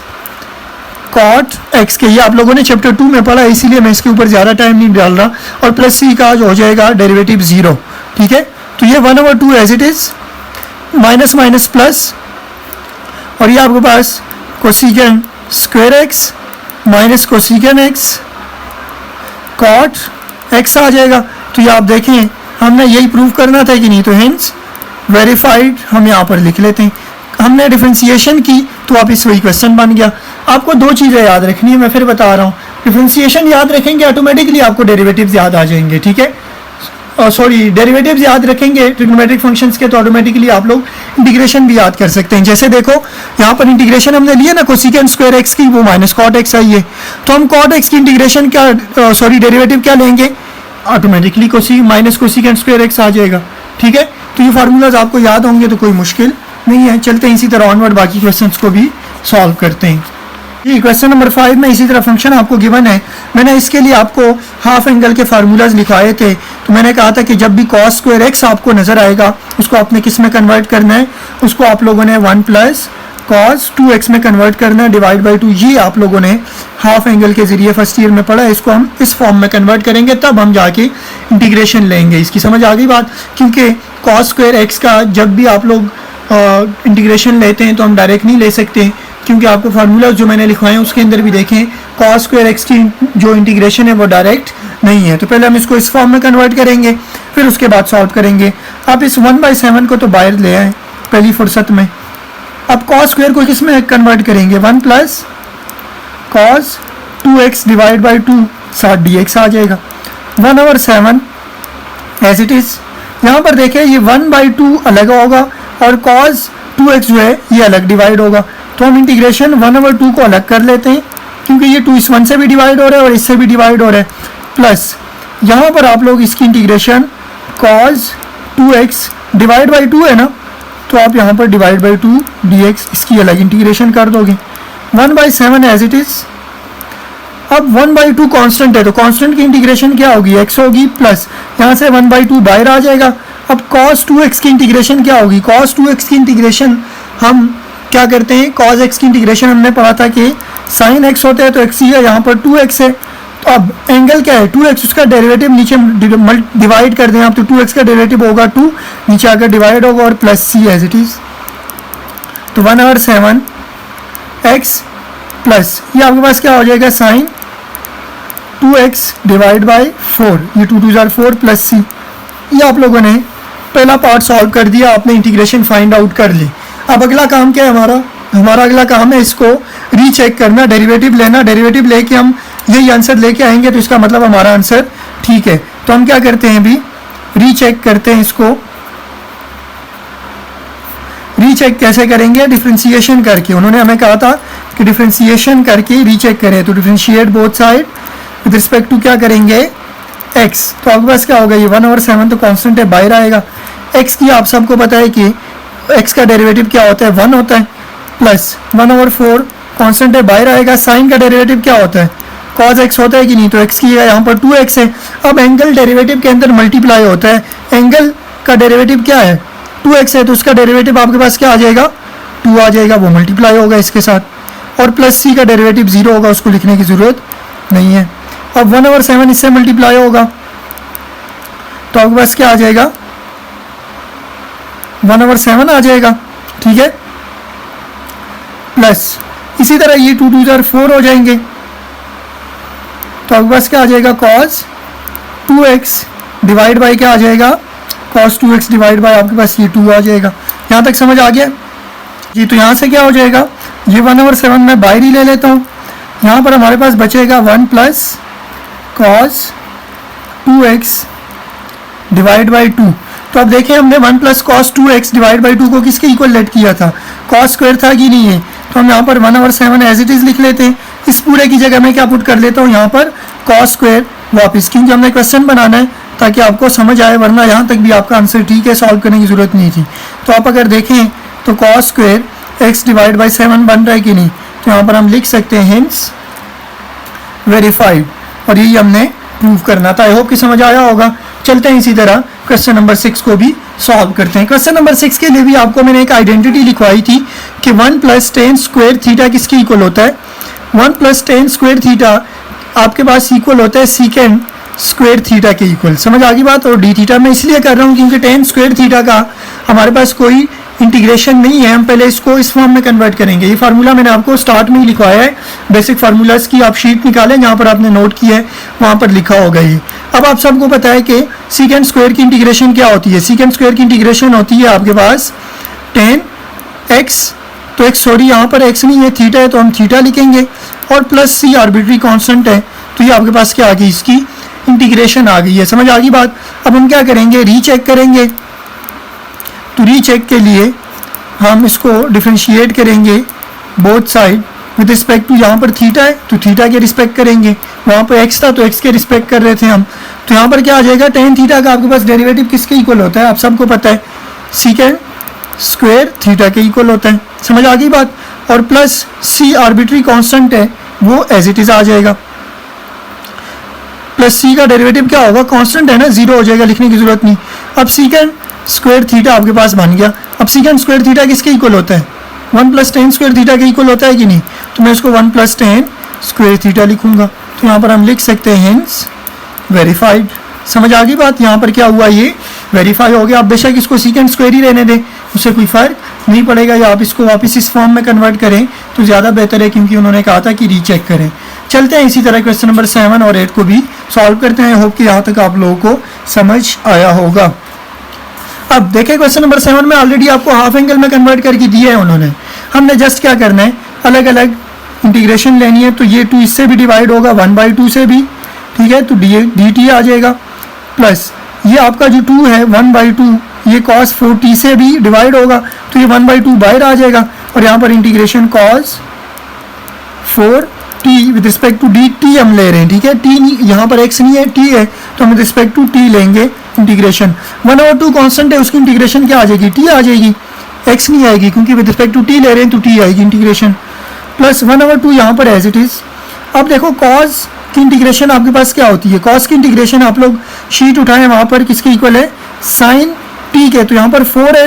cot x के, ये आप लोगों ने चैप्टर 2 में पढ़ा है, इसीलिए मैं इसके ऊपर ज़्यादा टाइम नहीं डाल रहा। और प्लस c का जो हो जाएगा डेरिवेटिव 0, ठीक है। तो ये 1/2 as it is, minus minus plus, और ये आपके पास cosecant square x minus cosecant x cot x आ जाएगा। तो ये आप देखें हमने यही प्रूव करना था कि नहीं, तो हेंस वेरीफाइड हम यहाँ पर लिख लेते हैं। हमने डिफ्रेंसिएशन की तो वापस वही क्वेश्चन बन गया। आपको दो चीज़ें याद रखनी है, मैं फिर बता रहा हूँ। डिफ्रेंसिएशन याद रखेंगे ऑटोमेटिकली आपको डेरिवेटिव्स याद आ जाएंगे, ठीक है। सॉरी, डेरिवेटिव्स याद रखेंगे ट्रिग्नोमेट्रिक फंक्शंस के, तो ऑटोमेटिकली आप लोग इंटीग्रेशन भी याद कर सकते हैं। जैसे देखो यहाँ पर इंटीग्रेशन हमने लिया ना कोसिकेंट स्क्वायर एक्स की, वो माइनस कॉट एक्स आई है, तो हम कॉट एक्स की इंटीग्रेशन क्या सॉरी डेरिवेटिव क्या लेंगे, automatically minus cosecant square x आ जाएगा, ठीक है। तो ये फार्मूलाज आपको याद होंगे तो कोई मुश्किल नहीं है। चलते हैं इसी तरह ऑनवर्ड बाकी क्वेश्चंस को भी सॉल्व करते हैं। ये क्वेश्चन नंबर 5 में इसी तरह फंक्शन आपको गिवन है। मैंने इसके लिए आपको हाफ एंगल के फार्मूलाज लिखवाए थे, तो मैंने कहा था कि जब भी कॉस स्क्वायर एक्स आपको नजर आएगा उसको आपने किस में कन्वर्ट करना है, उसको आप लोगों ने 1 प्लस कॉस 2x में कन्वर्ट करना है डिवाइड बाई 2। ये आप लोगों ने हाफ एंगल के जरिए फर्स्ट ईयर में पढ़ा है। इसको हम इस फॉर्म में कन्वर्ट करेंगे, तब हम जाके इंटीग्रेशन लेंगे। इसकी समझ आ गई बात, क्योंकि कॉस स्क्वायर एक्स का जब भी आप लोग इंटीग्रेशन लेते हैं तो हम डायरेक्ट नहीं ले सकते, क्योंकि आपको फार्मूला जो मैंने लिखवाए हैं उसके अंदर भी देखें कॉस स्क्वायर एक्स की जो इंटीग्रेशन है वो डायरेक्ट नहीं है। तो पहले हम इसको इस फॉर्म में कन्वर्ट करेंगे, फिर उसके बाद सॉल्व करेंगे। आप इस 1/7 को तो बाहर ले आए पहली फुर्सत में। अब कॉस स्क्वायर को किस में कन्वर्ट करेंगे, 1 plus cos 2x divide by 2 साथ dx आ जाएगा। 1/7 एज इट इज़। यहाँ पर देखें ये 1/2 अलग होगा और कॉस 2x जो है ये अलग डिवाइड होगा। तो हम इंटीग्रेशन 1/2 को अलग कर लेते हैं, क्योंकि ये 2 इस 1 से भी डिवाइड हो रहा है और इससे भी डिवाइड हो रहा है। प्लस यहाँ पर आप लोग इसकी integration cos 2x divide by 2 है ना, तो आप यहाँ पर डिवाइड बाई 2 dx इसकी अलग इंटीग्रेशन कर दोगे। 1/7 एज इट इज़। अब 1/2 कांस्टेंट है, तो कांस्टेंट की इंटीग्रेशन क्या होगी, x होगी, प्लस यहाँ से 1/2 बाहर आ जाएगा। अब cos 2x की इंटीग्रेशन क्या होगी, cos 2x की इंटीग्रेशन हम क्या करते हैं, cos x की इंटीग्रेशन हमने पढ़ा था कि sin x होता है तो x ही है, यहाँ पर 2x है। तो अब एंगल क्या है 2x, उसका डेरिवेटिव नीचे डिवाइड कर दें आप, तो 2x का डेरिवेटिव होगा 2, नीचे आकर डिवाइड होगा और plus c as it is. तो 1/7 x प्लस ये आपके पास क्या हो जाएगा sin 2x डिवाइड बाई 4, ये 2 2 जार 4 प्लस c। ये आप लोगों ने पहला पार्ट सॉल्व कर दिया, आपने इंटीग्रेशन फाइंड आउट कर ली। अब अगला काम क्या है हमारा अगला काम है इसको रीचेक करना, डेरिवेटिव लेना। डेरिवेटिव लेके हम यही आंसर लेके आएंगे तो इसका मतलब हमारा आंसर ठीक है। तो हम क्या करते हैं, अभी रीचेक करते हैं इसको। रीचेक कैसे करेंगे, डिफ्रेंशिएशन करके। उन्होंने हमें कहा था कि डिफ्रेंशिएशन करके रीचेक करें, तो differentiate both side with respect to क्या करेंगे x। तो आपके पास क्या होगा, ये 1/7 तो कांस्टेंट है, बाहर आएगा। x की आप सबको पता है कि x का डेरिवेटिव क्या होता है, 1 होता है, प्लस 1/4 कांस्टेंट है, बाहर आएगा। साइन का डेरिवेटिव क्या होता है, cos x होता है कि नहीं, तो x की यहाँ पर 2x है। अब एंगल डेरिवेटिव के अंदर मल्टीप्लाई होता है, एंगल का डेरिवेटिव क्या है 2x है, तो उसका डेरिवेटिव आपके पास क्या आ जाएगा 2 आ जाएगा, वो मल्टीप्लाई होगा इसके साथ। और प्लस c का डेरिवेटिव 0 होगा, उसको लिखने की ज़रूरत नहीं है। अब 1/7 इससे मल्टीप्लाई होगा तो आपके पास क्या आ जाएगा 1/7 आ जाएगा, ठीक है। प्लस इसी तरह ये 2 2 जार 4 हो जाएंगे, तो आपके पास क्या आ जाएगा cos 2x डिवाइड बाई क्या आ जाएगा cos 2x डिवाइड बाई आपके पास ये 2 आ जाएगा। यहाँ तक समझ आ गया जी। तो यहाँ से क्या हो जाएगा, ये 1/7 मैं बाहर ही ले लेता हूँ। यहाँ पर हमारे पास बचेगा 1 plus cos 2x divide by 2। तो अब देखें हमने 1 plus cos 2x divide by 2 को किसके इक्वल लेट किया था, cos स्क्वायर था कि नहीं है। तो हम यहाँ पर 1/7 एज इट इज़ लिख लेते हैं। इस पूरे की जगह मैं क्या पुट कर लेता हूँ यहाँ पर cos स्क्वायर वापस, क्योंकि हमने क्वेश्चन बनाना है ताकि आपको समझ आए, वरना यहाँ तक भी आपका आंसर ठीक है, सॉल्व करने की ज़रूरत नहीं थी। तो आप अगर देखें तो cos square x divide by 7 बन रहा है कि नहीं, तो यहाँ पर हम लिख सकते हैं हिंस वेरीफाइड, और यही हमने प्रूव करना था। आई होप कि समझ आया होगा। चलते हैं इसी तरह क्वेश्चन नंबर 6 को भी सॉल्व करते हैं। क्वेश्चन नंबर 6 के लिए भी आपको मैंने एक आइडेंटिटी लिखवाई थी कि 1 प्लस टेन स्क्वायर थीटा किसके इक्वल होता है। 1 प्लस टेन स्क्वायर थीटा आपके पास इक्वल होता है सीकेंड स्क्वायर थीटा के इक्वल। समझ आ गई बात। और डी थीटा मैं इसलिए कर रहा हूँ क्योंकि टेन स्क्वायर थीटा का हमारे पास कोई इंटीग्रेशन नहीं है, हम पहले इसको इस फॉर्म में कन्वर्ट करेंगे। ये फार्मूला मैंने आपको स्टार्ट में ही लिखवाया है, बेसिक फार्मूलाज की आप शीट निकालें जहाँ पर आपने नोट किया है वहाँ पर लिखा होगा ये। अब आप सबको पता है कि सीकेंड स्क्वायर की इंटीग्रेशन क्या होती है। सीकेंड स्क्वायर की इंटीग्रेशन होती है आपके पास tan x, तो x सॉरी यहाँ पर x नहीं है, थीटा है तो हम थीटा लिखेंगे, और प्लस c आर्बिट्री कांस्टेंट है, तो ये आपके पास क्या आ गई, इसकी इंटीग्रेशन आ गई है। समझ आ गई बात। अब हम क्या करेंगे, रीचेक करेंगे। तो रीचेक के लिए हम इसको डिफरेंशिएट करेंगे both side with respect to, यहाँ पर थीटा है तो थीटा के रिस्पेक्ट करेंगे, वहाँ पर x था तो x के रिस्पेक्ट कर रहे थे हम, तो यहाँ पर क्या आ जाएगा, tan थीटा का आपके पास डेरिवेटिव किसके इक्वल होता है, आप सबको पता है, सीकेंड स्क्वायर थीटा के इक्वल होता है। समझ आ गई बात। और प्लस c आर्बिट्री कांस्टेंट है वो एज इट इज आ जाएगा, प्लस c का डेरिवेटिव क्या होगा, कांस्टेंट है ना, जीरो हो जाएगा, लिखने की जरूरत नहीं। अब सीकेंड स्क्वायर थीटा आपके पास बन गया। अब सीकेंड स्क्वायर थीटा किसके इक्वल होता है, 1 + tan स्क्वायर थीटा के इक्वल होता है कि नहीं, तो मैं इसको 1 + tan स्क्वायर थीटा लिखूंगा, तो यहाँ पर हम लिख सकते हैं हेंस वेरीफाइड। समझ आ गई बात। यहाँ पर क्या हुआ, ये वेरीफाई हो गया। आप बेशक इसको सीकेंड स्क्वायर ही रहने दें, उससे कोई फर्क नहीं पड़ेगा, या आप इसको वापस इस फॉर्म में कन्वर्ट करें तो ज़्यादा बेहतर है, क्योंकि उन्होंने कहा था कि रीचेक करें। चलते हैं इसी तरह क्वेश्चन नंबर 7 और 8 को भी सॉल्व करते हैं। होप कि यहाँ तक आप लोगों को समझ आया होगा। अब देखिए क्वेश्चन नंबर 7 में ऑलरेडी आपको हाफ एंगल में कन्वर्ट करके दिया है उन्होंने, हमने जस्ट क्या करना है, अलग अलग इंटीग्रेशन लेनी है। तो ये 2 इससे भी डिवाइड होगा, 1/2 से भी, ठीक है, तो dt आ जाएगा, प्लस ये आपका जो 2 है 1/2 ये cos 4t से भी डिवाइड होगा, तो ये 1/2 बाहर आ जाएगा, और यहाँ पर integration cos 4t with respect to dt हम ले रहे हैं, ठीक है, t यहाँ पर x नहीं है, t है, तो हम विद रिस्पेक्ट टू t लेंगे इंटीग्रेशन। 1/2 कांस्टेंट है, उसकी इंटीग्रेशन क्या आ जाएगी, t आ जाएगी, x नहीं आएगी, क्योंकि विद रिस्पेक्ट टू t ले रहे हैं तो t आएगी इंटीग्रेशन, प्लस 1/2 यहाँ पर एज इट इज। अब देखो cos की इंटीग्रेशन आपके पास क्या होती है, cos की इंटीग्रेशन आप लोग शीट उठाएं, वहाँ पर किसके इक्वल है, sin t के, तो यहाँ पर 4 है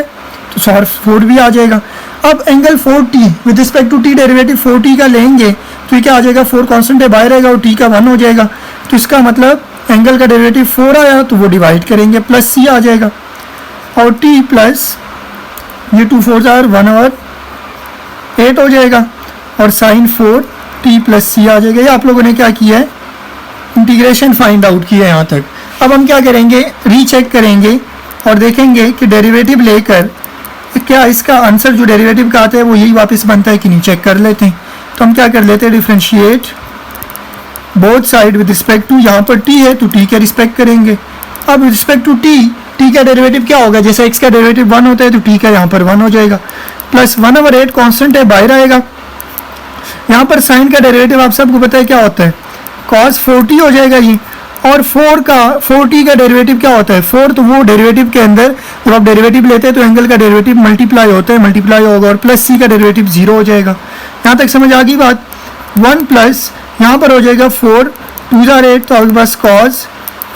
तो सॉरी 4 भी आ जाएगा। अब angle 4t with respect to t derivative 4t का लेंगे तो ये क्या आ जाएगा, 4 कांस्टेंट है, बाहर आएगा और t का 1 हो जाएगा, तो इसका मतलब एंगल का डेरिवेटिव 4 आया तो वो डिवाइड करेंगे, प्लस c आ जाएगा, और t प्लस ये 2 4 आर 1 और 8 हो जाएगा, और sin 4t प्लस c आ जाएगा। ये आप लोगों ने क्या किया है, इंटीग्रेशन फाइंड आउट किया है यहाँ तक। अब हम क्या करेंगे, रीचेक करेंगे और देखेंगे कि डेरिवेटिव लेकर क्या इसका आंसर जो डेरिवेटिव का आता है वो यही वापस बनता है कि नहीं, चेक कर लेते हैं। तो हम क्या कर लेते हैं, differentiate both side with respect to, यहाँ पर t है तो t के रिस्पेक्ट करेंगे। अब विद रिस्पेक्ट टू t का डेरिवेटिव क्या होगा, जैसे x का डेरिवेटिव 1 होता है तो t का यहाँ पर 1 हो जाएगा, प्लस 1/8 कांस्टेंट है, बाहर आएगा। यहाँ पर साइन का डेरिवेटिव आप सबको पता है क्या होता है, cos 4t हो जाएगा ये, और 4t का डेरिवेटिव क्या होता है, 4, तो वो डेरिवेटिव के अंदर जब आप डेरिवेटिव लेते हैं तो एंगल का डेरिवेटिव मल्टीप्लाई होता है, मल्टीप्लाई होगा, और प्लस c का डेरिवेटिव 0 हो जाएगा। यहाँ तक समझ आ गई बात। 1 प्लस यहाँ पर हो जाएगा 4 2 8, तो आपके पास cos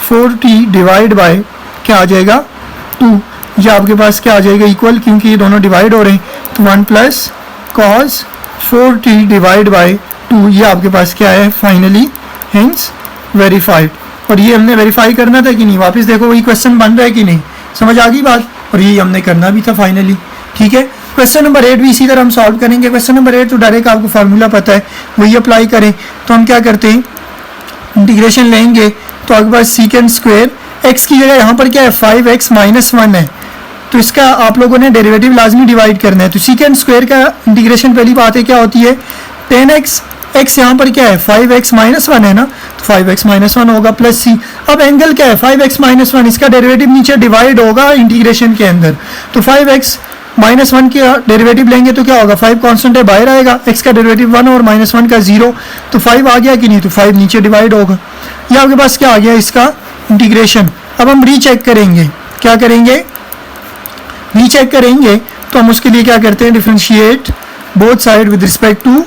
4t डिवाइड बाय क्या आ जाएगा 2, ये आपके पास क्या आ जाएगा इक्वल, क्योंकि ये दोनों डिवाइड हो रहे हैं, तो 1 plus cos 4t divide by 2, ये आपके पास क्या है फाइनली हेंस वेरीफाइड। और ये हमने वेरीफाई करना था कि नहीं, वापस देखो वही क्वेश्चन बन रहा है कि नहीं, समझ आ गई बात, और ये हमने करना भी था फाइनली, ठीक है। क्वेश्चन नंबर 8 भी इसी तरह हम सॉल्व करेंगे। क्वेश्चन नंबर 8 तो डायरेक्ट आपको फार्मूला पता है, वही अप्लाई करें। तो हम क्या करते हैं, इंटीग्रेशन लेंगे तो आपके पास सीकेंड स्क्वायर x की जगह यहाँ पर क्या है 5x - 1 है, तो इसका आप लोगों ने डेरिवेटिव लाजमी डिवाइड करना है। तो सीकेंड स्क्वायर का इंटीग्रेशन पहली बात है क्या होती है, 10x, x यहाँ पर क्या है 5x - 1 है ना, तो 5x - 1 होगा, प्लस c। अब एंगल क्या है 5x - 1, इसका डेरिवेटिव नीचे डिवाइड होगा इंटीग्रेशन के अंदर, तो 5x - 1 का डेरिवेटिव लेंगे तो क्या होगा, 5 कांस्टेंट है, बाहर आएगा, x का डेरिवेटिव 1 और -1 का 0, तो 5 आ गया कि नहीं, तो 5 नीचे डिवाइड होगा। ये आपके पास क्या आ गया इसका इंटीग्रेशन। अब हम रीचेक करेंगे, क्या करेंगे, रीचेक करेंगे तो हम उसके लिए क्या करते हैं, differentiate both side with respect to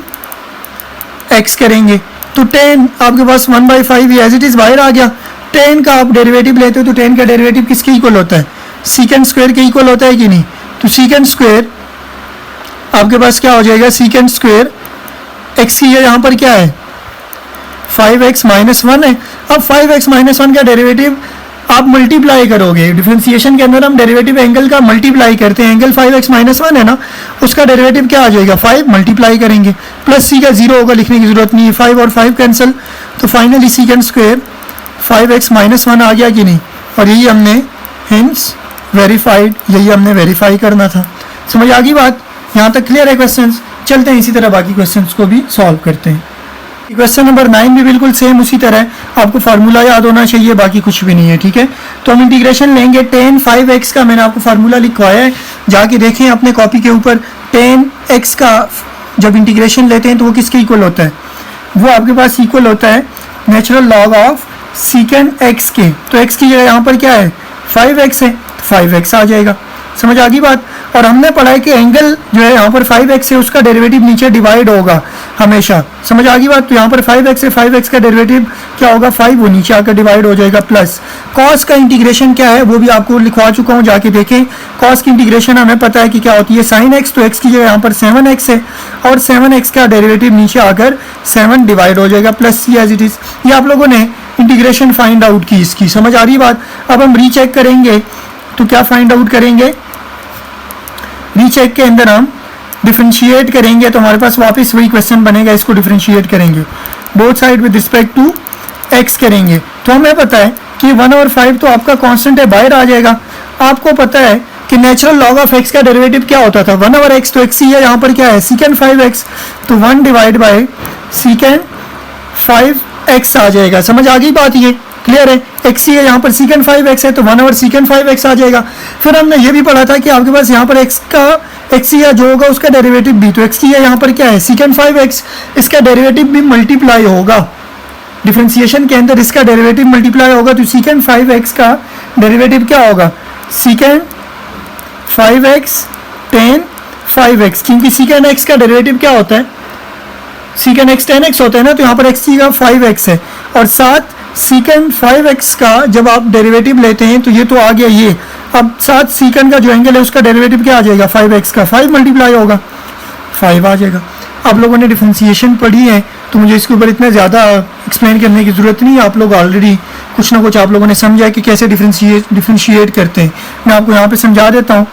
x करेंगे। तो 10 आपके पास 1/5 एज इट इज बाहर आ गया, 10 का आप डेरिवेटिव लेते हो तो 10 का डेरिवेटिव किसके इक्वल होता है, सीकेंड स्क्वायर के इक्वल होता है कि नहीं, तो सीकेंड स्क्वायर आपके पास क्या हो जाएगा, सीकेंड स्क्वायर x की यहाँ पर क्या है 5x - 1 है। अब 5x - 1 का डेरिवेटिव आप मल्टीप्लाई करोगे। डिफरेंशिएशन के अंदर हम डेरिवेटिव एंगल का मल्टीप्लाई करते हैं। एंगल 5x माइनस 1 है ना, उसका डेरिवेटिव क्या आ जाएगा 5 मल्टीप्लाई करेंगे, प्लस सी का 0 होगा, लिखने की जरूरत नहीं है। 5 और 5 कैंसिल, तो finally secant square 5x minus 1 आ गया कि नहीं, और यही हमने हिंस वेरीफाइड, यही हमने वेरीफाई करना था। समझ आ गई बात, यहाँ तक क्लियर है क्वेश्चन। चलते हैं इसी तरह बाकी क्वेश्चन को भी सॉल्व करते हैं। क्वेश्चन नंबर 9 भी बिल्कुल सेम उसी तरह, आपको फार्मूला याद होना चाहिए, बाकी कुछ भी नहीं है, ठीक है। तो हम इंटीग्रेशन लेंगे tan 5x का, मैंने आपको फार्मूला लिखवाया है, जाके देखें अपने कॉपी के ऊपर। tan x का जब इंटीग्रेशन लेते हैं तो वो किसके इक्वल होता है, वो आपके पास इक्वल होता है नेचुरल लॉग ऑफ सीकेंड x के। तो x की जगह यहाँ पर क्या है 5x है, 5x आ जाएगा। समझ आ गई बात। और हमने पढ़ा है कि एंगल जो है यहाँ पर 5x है, उसका डेरिवेटिव नीचे डिवाइड होगा हमेशा। समझ आ गई बात। तो यहाँ पर 5x है, 5x का डेरिवेटिव क्या होगा 5, वो नीचे आकर डिवाइड हो जाएगा। प्लस कॉस का इंटीग्रेशन क्या है वो भी आपको लिखवा चुका हूँ, जाके देखें। कॉस की इंटीग्रेशन हमें पता है कि क्या होती है sin x, तो x की जगह यहाँ पर 7x है, और 7x का डेरिवेटिव नीचे आकर 7 डिवाइड हो जाएगा, plus c as it is. ये आप लोगों ने इंटीग्रेशन फाइंड आउट की इसकी। समझ आ रही बात। अब हम रीचेक करेंगे, तो क्या फाइंड आउट करेंगे, रीचेक के अंदर हम डिफरेंशिएट करेंगे, तो हमारे पास वापस वही क्वेश्चन बनेगा। इसको डिफरेंशिएट करेंगे, both side with respect to x करेंगे, तो हमें पता है कि 1 और 5 तो आपका कांस्टेंट है, बाहर आ जाएगा। आपको पता है कि नेचुरल लॉग ऑफ x का डेरिवेटिव क्या होता था 1 ओवर x, तो x ही है, यहाँ पर क्या है सीकेंड 5x, तो 1 डिवाइड बाय सीकेंड 5x आ जाएगा। समझ आ गई बात, ये क्लियर है। x ही है, यहाँ पर सीकेंड 5x है, तो 1 ओवर सीकेंड 5x आ जाएगा। फिर हमने ये भी पढ़ा था कि आपके पास यहाँ पर x का x ही है जो होगा उसका डेरिवेटिव भी, तो x ही है, यहाँ पर क्या है सीकेंड 5x, इसका डेरिवेटिव भी मल्टीप्लाई होगा। डिफरेंशिएशन के अंदर इसका डेरिवेटिव मल्टीप्लाई होगा, तो सीकेंड 5x का डेरिवेटिव क्या होगा सीकेंड 5x tan 5x, क्योंकि सीकेंड x का डेरिवेटिव क्या होता है सीकेंड x tan x होता है ना, तो यहाँ पर x का 5x है, और साथ सीकेंड 5x का जब आप डेरिवेटिव लेते हैं तो ये तो आ गया ये। अब साथ सीकेंड का जो एंगल है उसका डेरिवेटिव क्या आ जाएगा 5x का, 5 मल्टीप्लाई होगा 5 आ जाएगा। आप लोगों ने डिफरेंशिएशन पढ़ी है तो मुझे इसके ऊपर इतना ज़्यादा एक्सप्लेन करने की ज़रूरत नहीं है, आप लोग ऑलरेडी कुछ ना कुछ आप लोगों ने समझा है कि कैसे डिफरेंशिएट करते हैं। मैं आपको यहाँ पे समझा देता हूँ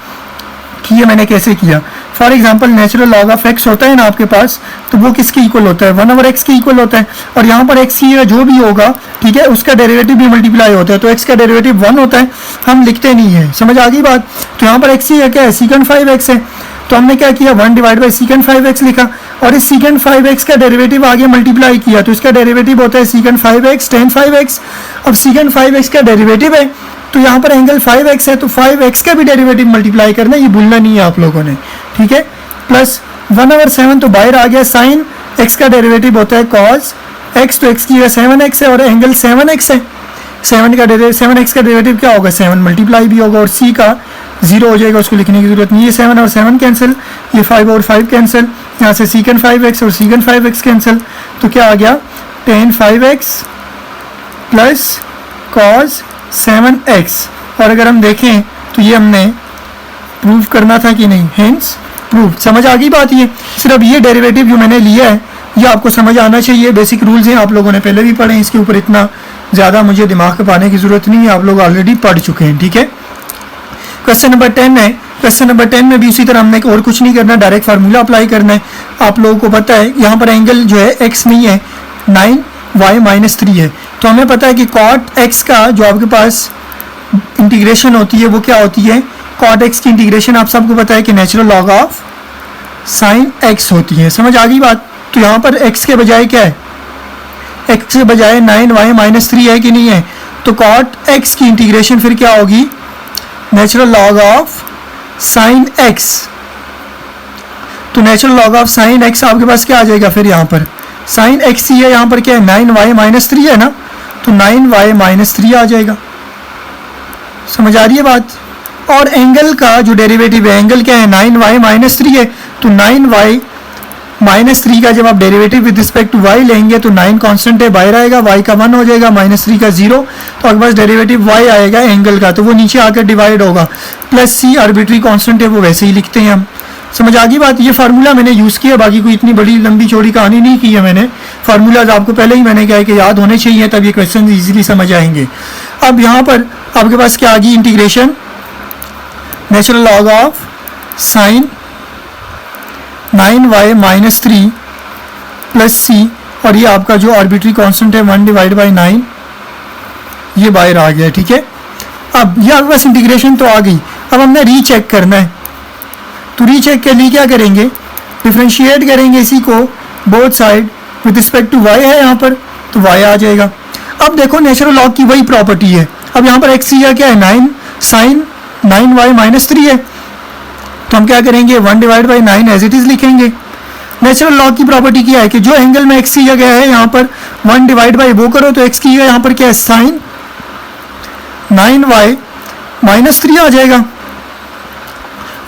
कि ये मैंने कैसे किया। For example natural log of x होता है ना आपके पास, तो वो किसके इक्वल होता है 1 ओवर x के इक्वल होता है, और यहाँ पर x ही जो भी होगा, ठीक है, उसका डेरिवेटिव भी मल्टीप्लाई होता है, तो x का डेरिवेटिव 1 होता है, हम लिखते नहीं है। समझ आ गई बात। तो यहाँ पर x ही है क्या है सीकेंड 5x है, तो हमने क्या किया 1 डिवाइड बाई सीकेंड 5x लिखा, और इस सीकेंड 5x का डेरिवेटिव आगे मल्टीप्लाई किया, तो इसका डेरिवेटिव होता है सीकेंड 5x tan 5x। अब सीकेंड 5x का डेरिवेटिव है, तो यहाँ पर एंगल 5x है, तो 5x का भी डेरिवेटिव मल्टीप्लाई करना, ये भूलना नहीं है आप लोगों ने, ठीक है। प्लस 1 ओवर 7 तो बाहर आ गया, साइन x का डेरिवेटिव होता है cos x, तो x की जगह 7x है और एंगल 7x है, 7x का डेरिवेटिव क्या होगा 7 मल्टीप्लाई भी होगा, और c का 0 हो जाएगा, उसको लिखने की जरूरत नहीं है। 7 और 7 कैंसिल, ये 5 और 5 कैंसिल, यहाँ से सीकेंड 5x और सीकेंड 5x कैंसिल, तो क्या आ गया tan 5x plus cos 7x। और अगर हम देखें तो ये हमने प्रूव करना था कि नहीं, हेंस प्रूव। समझ आ गई बात। ये सिर्फ ये डेरिवेटिव जो मैंने लिया है ये आपको समझ आना चाहिए, बेसिक रूल्स हैं, आप लोगों ने पहले भी पढ़े हैं, इसके ऊपर इतना ज़्यादा मुझे दिमाग पाने की ज़रूरत नहीं है, आप लोग ऑलरेडी पढ़ चुके हैं, ठीक है। क्वेश्चन नंबर 10 है, क्वेश्चन नंबर 10 में भी उसी तरह हमने और कुछ नहीं करना, डायरेक्ट फार्मूला अप्लाई करना है। आप लोगों को पता है यहाँ पर एंगल जो है x नहीं है 9y-3 है, तो हमें पता है कि cot x का जो आपके पास इंटीग्रेशन होती है वो क्या होती है, cot x की इंटीग्रेशन आप सबको पता है कि natural log of sin x होती है। समझ आ गई बात। तो यहाँ पर x के बजाय क्या है, x के बजाय 9y-3 है कि नहीं है, तो cot x की इंटीग्रेशन फिर क्या होगी natural log of sin x, तो natural log of sin x आपके पास क्या आ जाएगा फिर यहाँ पर sin x ही है, यहाँ पर क्या है 9y-3 है ना, तो 9y-3 आ जाएगा। समझ आ रही है बात। और एंगल का जो डेरिवेटिव है, एंगल क्या है 9y-3 है, तो 9y-3 का जब आप derivative with respect to y लेंगे तो 9 कांस्टेंट है, बाहर आएगा, y का 1 हो जाएगा, -3 का 0, तो आपके पास डेरिवेटिव y आएगा एंगल का, तो वो नीचे आकर डिवाइड होगा, प्लस c आर्बिट्री कांस्टेंट है, वो वैसे ही लिखते हैं हम। समझ आ गई बात। ये फार्मूला मैंने यूज़ किया, बाकी कोई इतनी बड़ी लंबी चौड़ी कहानी नहीं की है मैंने। फार्मूलाज आपको पहले ही मैंने कहा है कि याद होने चाहिए, तब ये क्वेश्चन इजीली समझ आएंगे। अब यहाँ पर आपके पास क्या आ गई integration, natural log of sine 9y minus 3 plus c, और ये आपका जो आर्बिट्री कांस्टेंट है 1 डिवाइड बाई 9, ये बाहर आ गया, ठीक है। अब ये आपके पास इंटीग्रेशन तो आ गई, अब हमने रीचेक करना है। तो रीचेक के लिए क्या करेंगे, डिफ्रेंशिएट करेंगे इसी को both side with respect to y है यहाँ पर, तो y आ जाएगा। अब देखो नेचुरल लॉग की वही प्रॉपर्टी है, अब यहाँ पर x या क्या है 9 साइन 9y माइनस 3 है, तो हम क्या करेंगे 1 divide by 9 as it is लिखेंगे। नेचुरल लॉग की प्रॉपर्टी क्या है कि जो एंगल में x की जगह है यहाँ पर 1 डिवाइड बाई वो करो, तो x की जगह यहाँ पर क्या है साइन 9y माइनस 3 आ जाएगा।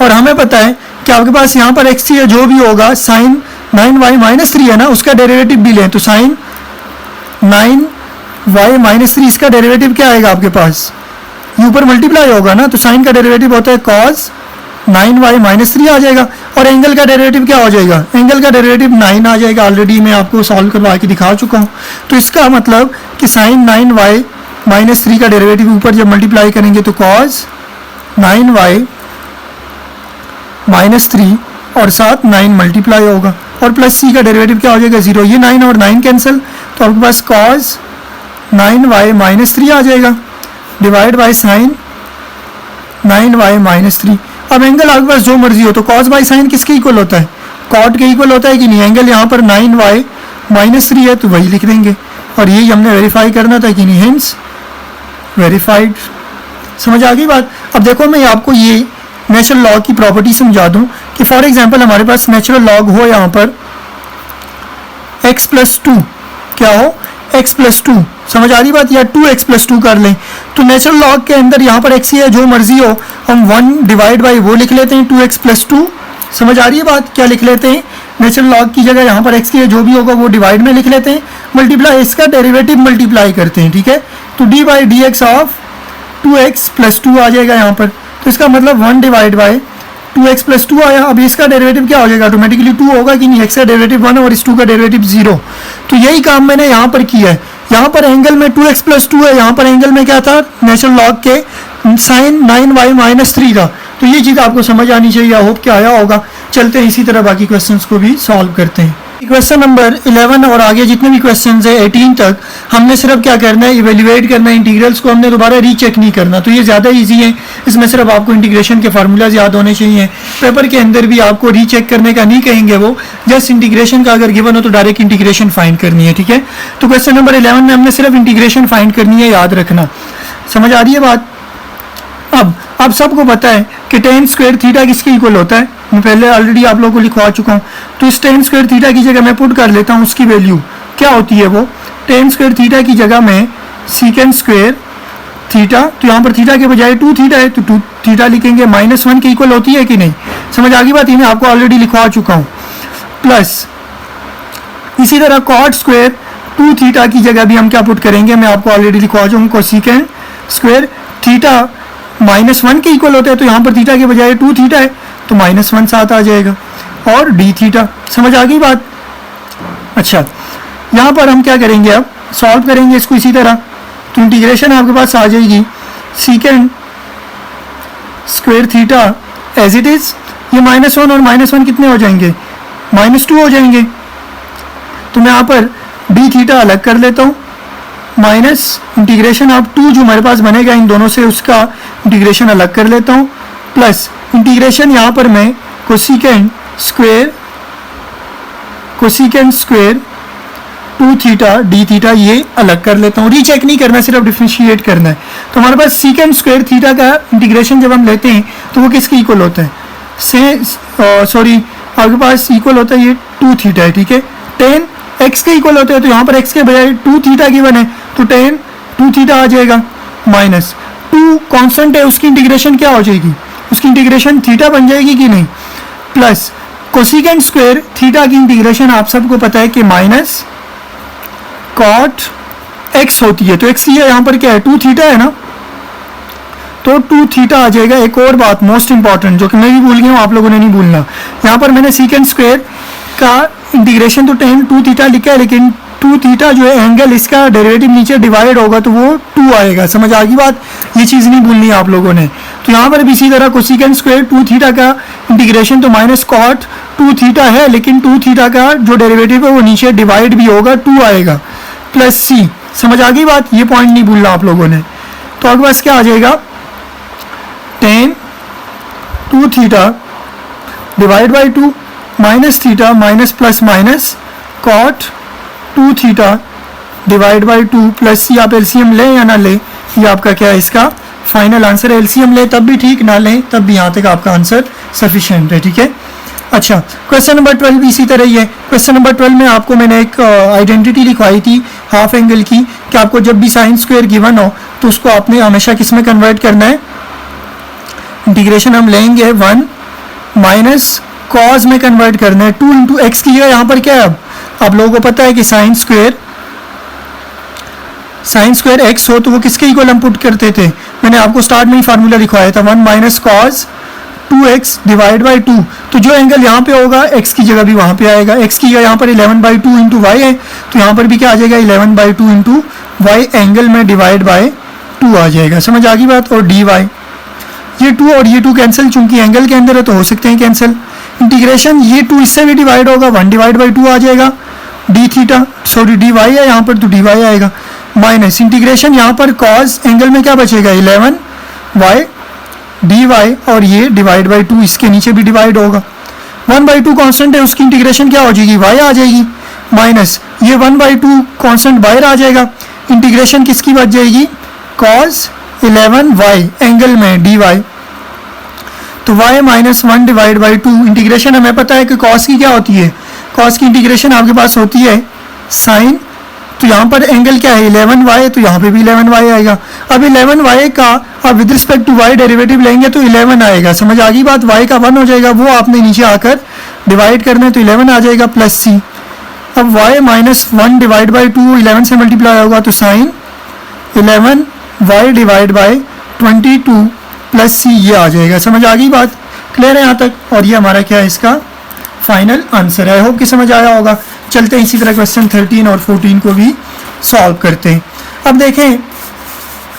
और हमें पता है कि आपके पास यहाँ पर x की जो भी होगा साइन 9y माइनस 3 है ना, उसका डेरिवेटिव भी लें, तो साइन 9y माइनस 3 इसका डेरिवेटिव क्या आएगा आपके पास, ये ऊपर मल्टीप्लाई होगा ना, तो साइन का डेरिवेटिव होता है कॉस 9y माइनस 3 आ जाएगा। और एंगल का डेरिवेटिव क्या हो जाएगा, एंगल का डेरिवेटिव 9 आ जाएगा, ऑलरेडी मैं आपको सॉल्व करवा के दिखा चुका हूँ। तो इसका मतलब कि साइन 9y माइनस 3 का डेरिवेटिव ऊपर जब मल्टीप्लाई करेंगे तो कॉस 9y माइनस 3 और साथ 9 मल्टीप्लाई होगा, और प्लस सी का डेरिवेटिव क्या हो जाएगा 0, ये 9 और 9 कैंसिल, तो आपके पास कॉस 9y माइनस 3 आ जाएगा divide by sine 9y minus 3। अब एंगल आपके पास जो मर्जी हो, तो कॉस बाई साइन किसके इक्वल होता है, कॉट के इक्वल होता है कि नहीं। एंगल यहाँ पर 9y माइनस 3 है, तो वही लिख देंगे, और ये हमने वेरीफाई करना था कि नहीं, हेंस वेरीफाइड। समझ आ गई बात। अब देखो मैं आपको ये नेचुरल लॉग की प्रॉपर्टी समझा दूं कि फॉर एग्जांपल हमारे पास नेचुरल लॉग हो यहाँ पर x प्लस 2, क्या हो x प्लस 2, समझ आ रही बात, या 2x प्लस 2 कर लें, तो नेचुरल लॉग के अंदर यहाँ पर x ही है, जो मर्जी हो हम 1 डिवाइड बाई वो लिख लेते हैं 2x प्लस 2। समझ आ रही है बात, क्या लिख लेते हैं, नेचुरल लॉग की जगह यहाँ पर x की है, जो भी होगा वो डिवाइड में लिख लेते हैं, मल्टीप्लाई इसका डेरिवेटिव मल्टीप्लाई करते हैं, ठीक है। तो D by D x of 2x plus 2 आ जाएगा यहाँ पर, तो इसका मतलब 1 डिवाइड बाई 2x प्लस 2 आया। अब इसका डेरिवेटिव क्या हो जाएगा, ऑटोमेटिकली 2 होगा कि नहीं, x का डेरिवेटिव 1 और इस 2 का डेरिवेटिव 0। तो यही काम मैंने यहाँ पर किया है, यहाँ पर एंगल में 2x प्लस 2 है, यहाँ पर एंगल में क्या था नेचुरल लॉग के साइन 9y माइनस 3 था। तो ये चीज़ आपको समझ आनी चाहिए, आई होप कि आया होगा। चलते हैं इसी तरह बाकी क्वेश्चंस को भी सॉल्व करते हैं। क्वेश्चन नंबर 11 और आगे जितने भी क्वेश्चंस है 18 तक हमने सिर्फ क्या करना है, इवेल्युएट करना है, इंटीग्रल्स को हमने दोबारा रीचेक नहीं करना। तो ये ज़्यादा इजी है, इसमें सिर्फ आपको इंटीग्रेशन के फार्मूलाज याद होने चाहिए। पेपर के अंदर भी आपको रीचेक करने का नहीं कहेंगे, वो जस्ट इंटीग्रेशन का अगर गिवन हो तो डायरेक्ट इंटीग्रेशन फाइंड करनी है, ठीक है। तो क्वेश्चन नंबर 11 में हमने सिर्फ इंटीग्रेशन फाइंड करनी है, याद रखना। समझ आ रही है बात। अब सबको पता है कि टेन स्क्वायर थीटा किसके इक्वल होता है, मैं पहले ऑलरेडी आप लोगों को लिखवा चुका हूँ। तो इस टेन स्क्वायर थीटा की जगह मैं पुट कर लेता हूँ, उसकी वैल्यू क्या होती है, वो टेन स्क्वायर थीटा की जगह में सीकेंड स्क्वायर थीटा, तो यहाँ पर थीटा के बजाय 2 थीटा है, तो 2 थीटा लिखेंगे, -1 के इक्वल होती है कि नहीं। समझ आ गई बात, ये मैं आपको ऑलरेडी लिखवा चुका हूँ। प्लस इसी तरह कॉट स्क्वायर 2 थीटा की जगह भी हम क्या पुट करेंगे, मैं आपको ऑलरेडी लिखवा चुका हूँ, कोसेकेंड स्क्वायर थीटा -1 के इक्वल होता है, तो यहाँ पर थीटा के बजाय 2 थीटा है, तो -1 साथ आ जाएगा, और डी थीटा। समझ आ गई बात। अच्छा, यहाँ पर हम क्या करेंगे, अब सॉल्व करेंगे इसको इसी तरह, तो इंटीग्रेशन आपके पास आ जाएगी secant square theta as it is, ये -1 और -1 कितने हो जाएंगे, -2 हो जाएंगे। तो मैं यहाँ पर डी थीटा अलग कर लेता हूँ, माइनस इंटीग्रेशन ऑफ 2 जो हमारे पास बनेगा इन दोनों से, उसका इंटीग्रेशन अलग कर लेता हूँ, प्लस इंटीग्रेशन यहाँ पर मैं cosecant square 2 theta d theta ये अलग कर लेता हूँ। रीचेक नहीं करना, सिर्फ डिफरेंशिएट करना है। तो हमारे पास सीकेंड स्क्वायर थीटा का इंटीग्रेशन जब हम लेते हैं तो वो किसके इक्वल होता है, आपके पास इक्वल होता है ये 2 थीटा है, ठीक है। टेन एक्स के इक्वल होते हैं, तो यहाँ पर एक्स के बजाय 2 थीटा गिवन है, तो टेन 2 थीटा आ जाएगा, माइनस 2 कांस्टेंट है, उसकी इंटीग्रेशन क्या हो जाएगी, उसकी इंटीग्रेशन थीटा बन जाएगी कि नहीं, प्लस कोसेकेंड स्क्वायर थीटा की इंटीग्रेशन आप सबको पता है कि माइनस कॉट एक्स होती है। तो एक्स की यहाँ पर क्या है, 2 थीटा है ना, तो 2 थीटा आ जाएगा। एक और बात मोस्ट इंपॉर्टेंट जो कि मैं भी भूल गया हूँ, आप लोगों ने नहीं भूलना, यहाँ पर मैंने सीकेंड स्क्वायर का इंटीग्रेशन तो टेन 2 थीटा लिखा है, लेकिन 2 थीटा जो है एंगल, इसका डेरिवेटिव नीचे डिवाइड होगा तो वो 2 आएगा। समझ आ गई बात? ये चीज़ नहीं भूलनी है आप लोगों ने। तो यहाँ पर भी इसी तरह कोसिकेंट स्क्वायर 2 थीटा का इंटीग्रेशन तो माइनस कॉट 2 थीटा है, लेकिन 2 थीटा का जो डेरिवेटिव है वो नीचे डिवाइड भी होगा, 2 आएगा प्लस सी। समझ आ गई बात? ये पॉइंट नहीं भूलना आप लोगों ने। तो आपके पास क्या आ जाएगा, tan 2 theta divide by 2 minus theta minus plus minus cot 2 theta divide by 2 plus c. आप एलसीएम लें या ना लें, ये आपका क्या है, इसका फाइनल आंसर है। एलसीएम लें तब भी ठीक, ना लें तब भी यहाँ तक आपका आंसर सफिशिएंट है। ठीक है। अच्छा, क्वेश्चन नंबर 12 भी इसी तरह ही है। क्वेश्चन नंबर 12 में आपको मैंने एक आइडेंटिटी लिखवाई थी हाफ एंगल की, कि आपको जब भी साइन स्क्वायर गिवन हो तो उसको आपने हमेशा किस में कन्वर्ट करना है, इंटीग्रेशन हम लेंगे 1 माइनस कॉज में कन्वर्ट करना है। 2 इंटू एक्स की जगह यहाँ पर क्या है, अब आप लोगों को पता है कि साइन स्क्वायर एक्स हो तो वो किसके इक्वल हम पुट करते थे, मैंने आपको स्टार्ट में ही फार्मूला लिखवाया था, 1 minus cos 2x divide by 2। तो जो एंगल यहाँ पे होगा x की जगह भी वहाँ पे आएगा। x की जगह यहाँ पर 11/2 इंटू वाई है, तो यहाँ पर भी क्या आ जाएगा, 11/2 इंटू वाई एंगल में डिवाइड बाय 2 आ जाएगा। समझ आ गई बात? और dy, ये 2 और ये 2 कैंसिल, चूंकि एंगल के अंदर है तो हो सकते हैं कैंसिल। इंटीग्रेशन ये 2 इससे भी डिवाइड होगा, 1 डिवाइड बाई 2 आ जाएगा। डी थीटा सॉरी dy है यहाँ पर तो dy आएगा, माइनस इंटीग्रेशन यहाँ पर कॉज एंगल में क्या बचेगा, 11y dy, और ये डिवाइड बाई 2 इसके नीचे भी डिवाइड होगा। 1/2 कांस्टेंट है, उसकी इंटीग्रेशन क्या हो जाएगी, y आ जाएगी, माइनस ये 1/2 कांस्टेंट बाहर आ जाएगा। इंटीग्रेशन किसकी बच जाएगी, cos 11y एंगल में dy, तो y minus 1 divide by 2। Integration हमें पता है कि cos की क्या होती है, cos की इंटीग्रेशन आपके पास होती है साइन, तो यहाँ पर एंगल क्या है 11y, तो यहाँ पे भी 11y आएगा। अब 11y का आप with respect to y derivative लेंगे तो 11 आएगा। समझ आ गई बात? y का 1 हो जाएगा, वो आपने नीचे आकर डिवाइड करना है, तो 11 आ जाएगा प्लस सी। अब y माइनस 1 डिवाइड बाई 2 11 से मल्टीप्लाई होगा, तो sine 11y divide by 22 plus c ये आ जाएगा। समझ आ गई बात? क्लियर है यहाँ तक? और ये हमारा क्या है, इसका फाइनल आंसर है। आई होप कि समझ आया होगा। चलते हैं इसी तरह क्वेश्चन 13 और 14 को भी सॉल्व करते हैं। अब देखें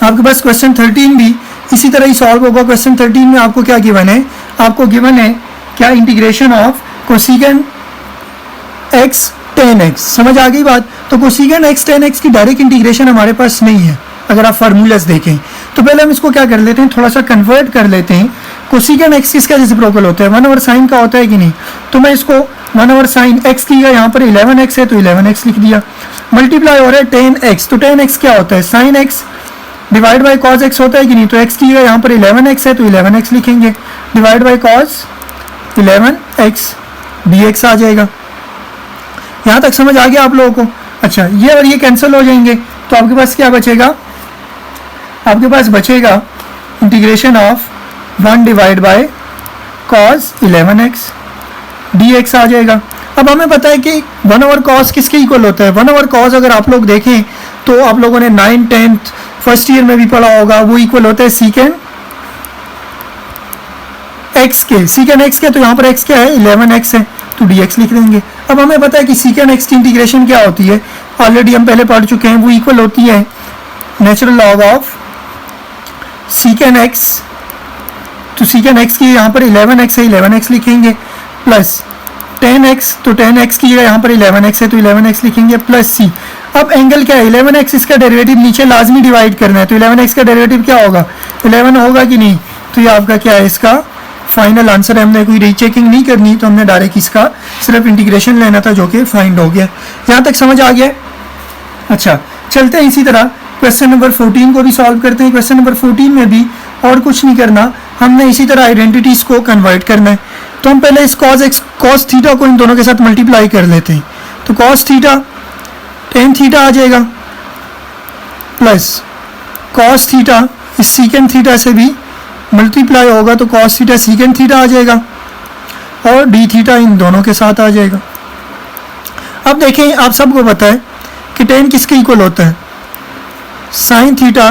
आपके पास क्वेश्चन 13 भी इसी तरह ही सॉल्व होगा। क्वेश्चन 13 में आपको क्या गिवन है, आपको गिवन है क्या, integration of cosecant x tan x। समझ आ गई बात? तो कोसिकेंट x tan x की डायरेक्ट इंटीग्रेशन हमारे पास नहीं है। अगर आप फार्मूलाज देखें तो पहले हम इसको क्या कर लेते हैं, थोड़ा सा कन्वर्ट कर लेते हैं। कोसिकेंट x किसका रेसिप्रोकल होता है, 1/sin का होता है कि नहीं। तो मैं इसको 1/sin x किया, यहाँ पर 11x है तो 11x लिख दिया, मल्टीप्लाई हो रहा है tan x, तो tan x क्या होता है, sin x divide by cos x होता है कि नहीं। तो x की यहाँ पर 11x है तो 11x लिखेंगे, divide by cos 11x dx आ जाएगा। यहाँ तक समझ आ गया आप लोगों को? अच्छा, ये और ये कैंसिल हो जाएंगे, तो आपके पास क्या बचेगा, आपके पास बचेगा integration of 1 divide by cos 11x dx आ जाएगा। अब हमें पता है कि 1/cos किसके इक्वल होता है, 1/cos अगर आप लोग देखें तो आप लोगों ने 9th 10th फर्स्ट ईयर में भी पढ़ा होगा, वो इक्वल होता है सीकेंड x के, सीकेंड x के, तो यहाँ पर x क्या है 11x है तो dx लिख देंगे। अब हमें पता है कि सीकेंड x की इंटीग्रेशन क्या होती है, ऑलरेडी हम पहले पढ़ चुके हैं, वो इक्वल होती है नेचुरल लॉग ऑफ सीकेंड x, तो सीकेंड x की यहाँ पर 11x है 11x लिखेंगे, प्लस tan x, तो tan x की यहाँ पर 11x है तो 11x लिखेंगे, प्लस c। अब एंगल क्या है 11x, इसका डेरिवेटिव नीचे लाजमी डिवाइड करना है, तो 11x का डेरिवेटिव क्या होगा 11 होगा कि नहीं। तो ये आपका क्या है, इसका फाइनल आंसर है। हमने कोई रीचेकिंग नहीं करनी, तो हमने डायरेक्ट इसका सिर्फ इंटीग्रेशन लेना था, जो कि फाइंड हो गया। यहाँ तक समझ आ गया? अच्छा, चलते हैं इसी तरह क्वेश्चन नंबर 14 को भी सॉल्व करते हैं। क्वेश्चन नंबर 14 में भी और कुछ नहीं करना, हमने इसी तरह आइडेंटिटीज को कन्वर्ट करना है। तो हम पहले इस cos थीटा को इन दोनों के साथ मल्टीप्लाई कर लेते हैं, तो cos थीटा tan थीटा आ जाएगा, प्लस cos थीटा इस सीकेंड थीटा से भी मल्टीप्लाई होगा तो cos थीटा सीकेंड थीटा आ जाएगा, और d थीटा इन दोनों के साथ आ जाएगा। अब देखें, आप सबको पता है कि tan किसके इक्वल होता है, sine theta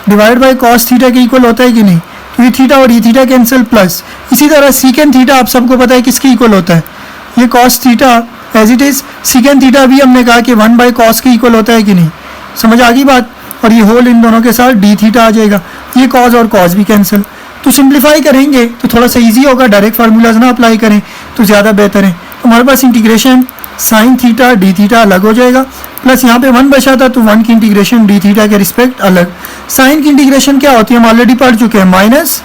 divide by cos theta के इक्वल होता है कि नहीं। तो ये थीटा और ये थीटा कैंसिल, प्लस इसी तरह सीकेंड थीटा आप सबको पता है किसके इक्वल होता है, ये cos theta as it is. Secant theta भी हमने कहा कि 1/cos के इक्वल होता है कि नहीं, समझ आ गई बात। और ये होल इन दोनों के साथ डी थीटा आ जाएगा, ये कॉज और कॉज भी कैंसिल। तो सिंप्लीफाई करेंगे तो थोड़ा सा ईजी होगा, डायरेक्ट फार्मूलाज ना अप्लाई करें तो ज़्यादा बेहतर है। तो हमारे पास integration sine theta d theta अलग हो जाएगा, प्लस यहाँ पे 1 बचा था तो 1 की इंटीग्रेशन डी थीटा के रिस्पेक्ट अलग। साइन की इंटीग्रेशन क्या होती है हम ऑलरेडी पढ़ चुके हैं, माइनस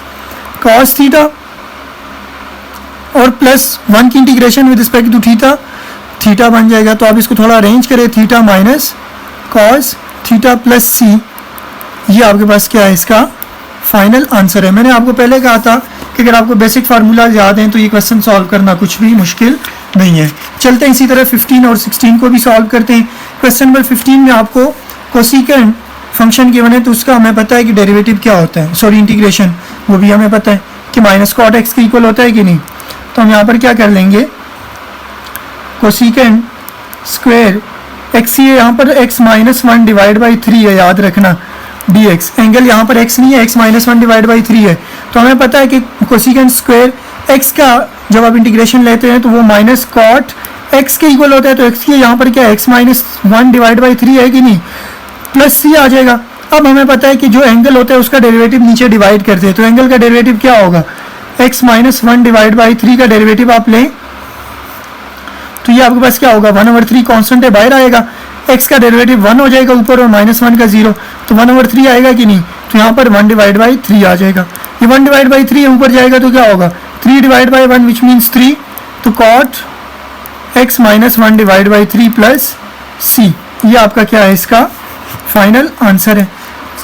कॉस थीटा, और प्लस 1 की integration with respect to theta, theta बन जाएगा। तो आप इसको थोड़ा अरेंज करें, theta minus cos theta plus c, ये आपके पास क्या है, इसका फाइनल आंसर है। मैंने आपको पहले कहा था कि अगर आपको बेसिक फार्मूला याद हैं तो ये क्वेश्चन सॉल्व करना कुछ भी मुश्किल नहीं है। चलते हैं इसी तरह 15 और 16 को भी सॉल्व करते हैं। क्वेश्चन नंबर 15 में आपको कोसिकेंड फंक्शन गिवन है तो उसका हमें पता है कि डेरिवेटिव क्या होता है, सॉरी इंटीग्रेशन, वो भी हमें पता है कि माइनस कॉट एक्स के इक्वल होता है कि नहीं। तो हम यहाँ पर क्या कर लेंगे, कोसिकेंड स्क्वायर एक्स, ये यहाँ पर x माइनस 1 डिवाइड बाई 3 है, याद रखना dx, एंगल यहाँ पर x नहीं है, x माइनस 1 डिवाइड बाई 3 है। तो हमें पता है कि कोसिकेंड स्क्वायर x का जब आप इंटीग्रेशन लेते हैं तो वो माइनस कॉट x के इक्वल होता है। तो x की यहाँ पर क्या है, x माइनस 1 डिवाइड बाई 3 है कि नहीं, प्लस c आ जाएगा। अब हमें पता है कि जो एंगल होता है उसका डेरिवेटिव नीचे डिवाइड करते हैं, तो एंगल का डेरिवेटिव क्या होगा, x माइनस 1 डिवाइड बाई 3 का डेरिवेटिव आप लें तो ये आपके पास क्या होगा, 1/3 कॉन्स्टेंट है, बाहर आएगा, x का डेरिवेटिव 1 हो जाएगा ऊपर और -1 का 0, तो 1/3 आएगा कि नहीं। तो यहाँ पर 1 डिवाइड बाई 3 आ जाएगा, ये 1 डिवाइड बाई 3 ऊपर जाएगा तो क्या होगा, 3 डिवाइड बाई 1 विच मीन्स 3, तो cot x minus 1 divide by 3 plus c, ये आपका क्या है, इसका फाइनल आंसर है।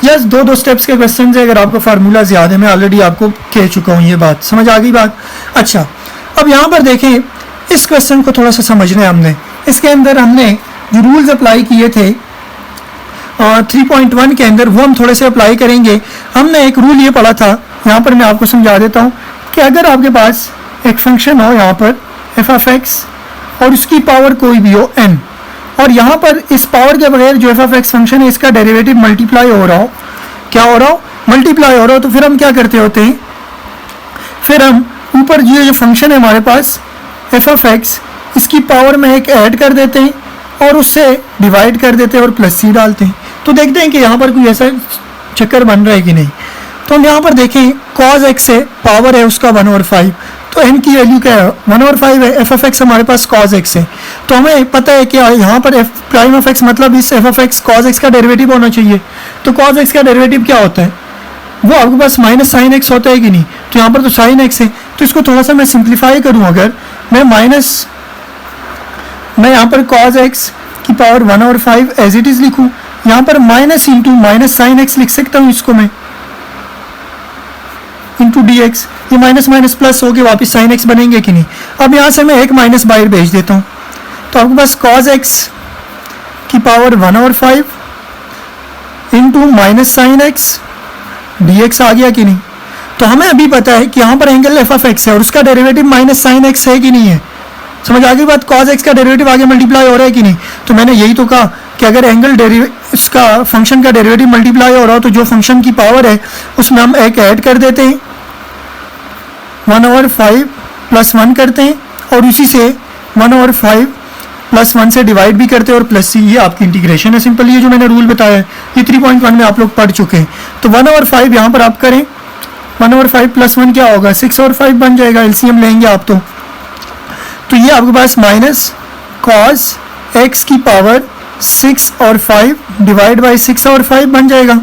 जस्ट दो स्टेप्स के क्वेश्चन है, अगर आपको फार्मूला याद है, मैं ऑलरेडी आपको कह चुका हूँ, ये बात समझ आ गई बात। अच्छा, अब यहाँ पर देखें, इस क्वेश्चन को थोड़ा सा समझना है हमने। इसके अंदर हमने जो रूल्स अप्लाई किए थे 3.1 के अंदर, वो हम थोड़े से अप्लाई करेंगे। हमने एक रूल ये पढ़ा था, यहाँ पर मैं आपको समझा देता हूँ कि अगर आपके पास एक फंक्शन हो यहाँ पर f(x) और उसकी पावर कोई भी हो n, और यहाँ पर इस पावर के बगैर जो f(x) फंक्शन है इसका डेरिवेटिव मल्टीप्लाई हो रहा हो, क्या हो रहा हो, मल्टीप्लाई हो रहा हो, तो फिर हम क्या करते होते हैं, फिर हम ऊपर ये जो फंक्शन है हमारे पास f(x), इसकी पावर में एक ऐड कर देते हैं और उससे डिवाइड कर देते हैं और प्लस सी डालते हैं। तो देखते हैं कि यहाँ पर कोई ऐसा चक्कर बन रहा है कि नहीं। तो हम यहाँ पर देखें, cos x से पावर है उसका 1/5, तो n की वैल्यू क्या है, 1/5 है, f(x) हमारे पास cos x है। तो हमें पता है कि यहाँ पर f'(x) मतलब इस f(x) cos x का डेरिवेटिव होना चाहिए। तो cos x का डेरिवेटिव क्या होता है, वो आपके पास माइनस साइन एक्स होता है कि नहीं। तो यहाँ पर तो साइन एक्स है, तो इसको थोड़ा सा मैं सिंप्लीफाई करूँ, अगर मैं यहाँ पर cos x की पावर 1/5 एज इट इज़ लिखूँ, यहाँ पर minus into minus sine x लिख सकता हूँ इसको मैं, इंटू डी एक्स, ये माइनस माइनस प्लस हो के वापस साइन एक्स बनेंगे कि नहीं। अब यहाँ से मैं एक माइनस बाहर भेज देता हूँ, तो आपके पास cos x की power 1/5 into minus sine x d x आ गया कि नहीं। तो हमें अभी पता है कि यहाँ पर एंगल f(x) है और उसका डेरिवेटिव माइनस साइन एक्स है कि नहीं है, समझ आ गई बात। cos x का डेरिवेटिव आगे मल्टीप्लाई हो रहा है कि नहीं। तो मैंने यही तो कहा कि अगर एंगल इसका फंक्शन का डेरिवेटिव मल्टीप्लाई हो रहा हो तो जो फंक्शन की पावर है उसमें हम एक ऐड कर देते हैं, 1/5 प्लस 1 करते हैं और उसी से 1/5 प्लस 1 से डिवाइड भी करते हैं और प्लस सी, ये आपकी इंटीग्रेशन है सिंपल। ये जो मैंने रूल बताया है ये 3.1 में आप लोग पढ़ चुके हैं। तो 1/5 यहाँ पर आप करें, 1/5 प्लस 1 क्या होगा, 6/5 बन जाएगा, एलसीएम लेंगे आप तो ये आपके पास माइनस cos x की पावर 6/5 डिवाइड बाई 6/5 बन जाएगा,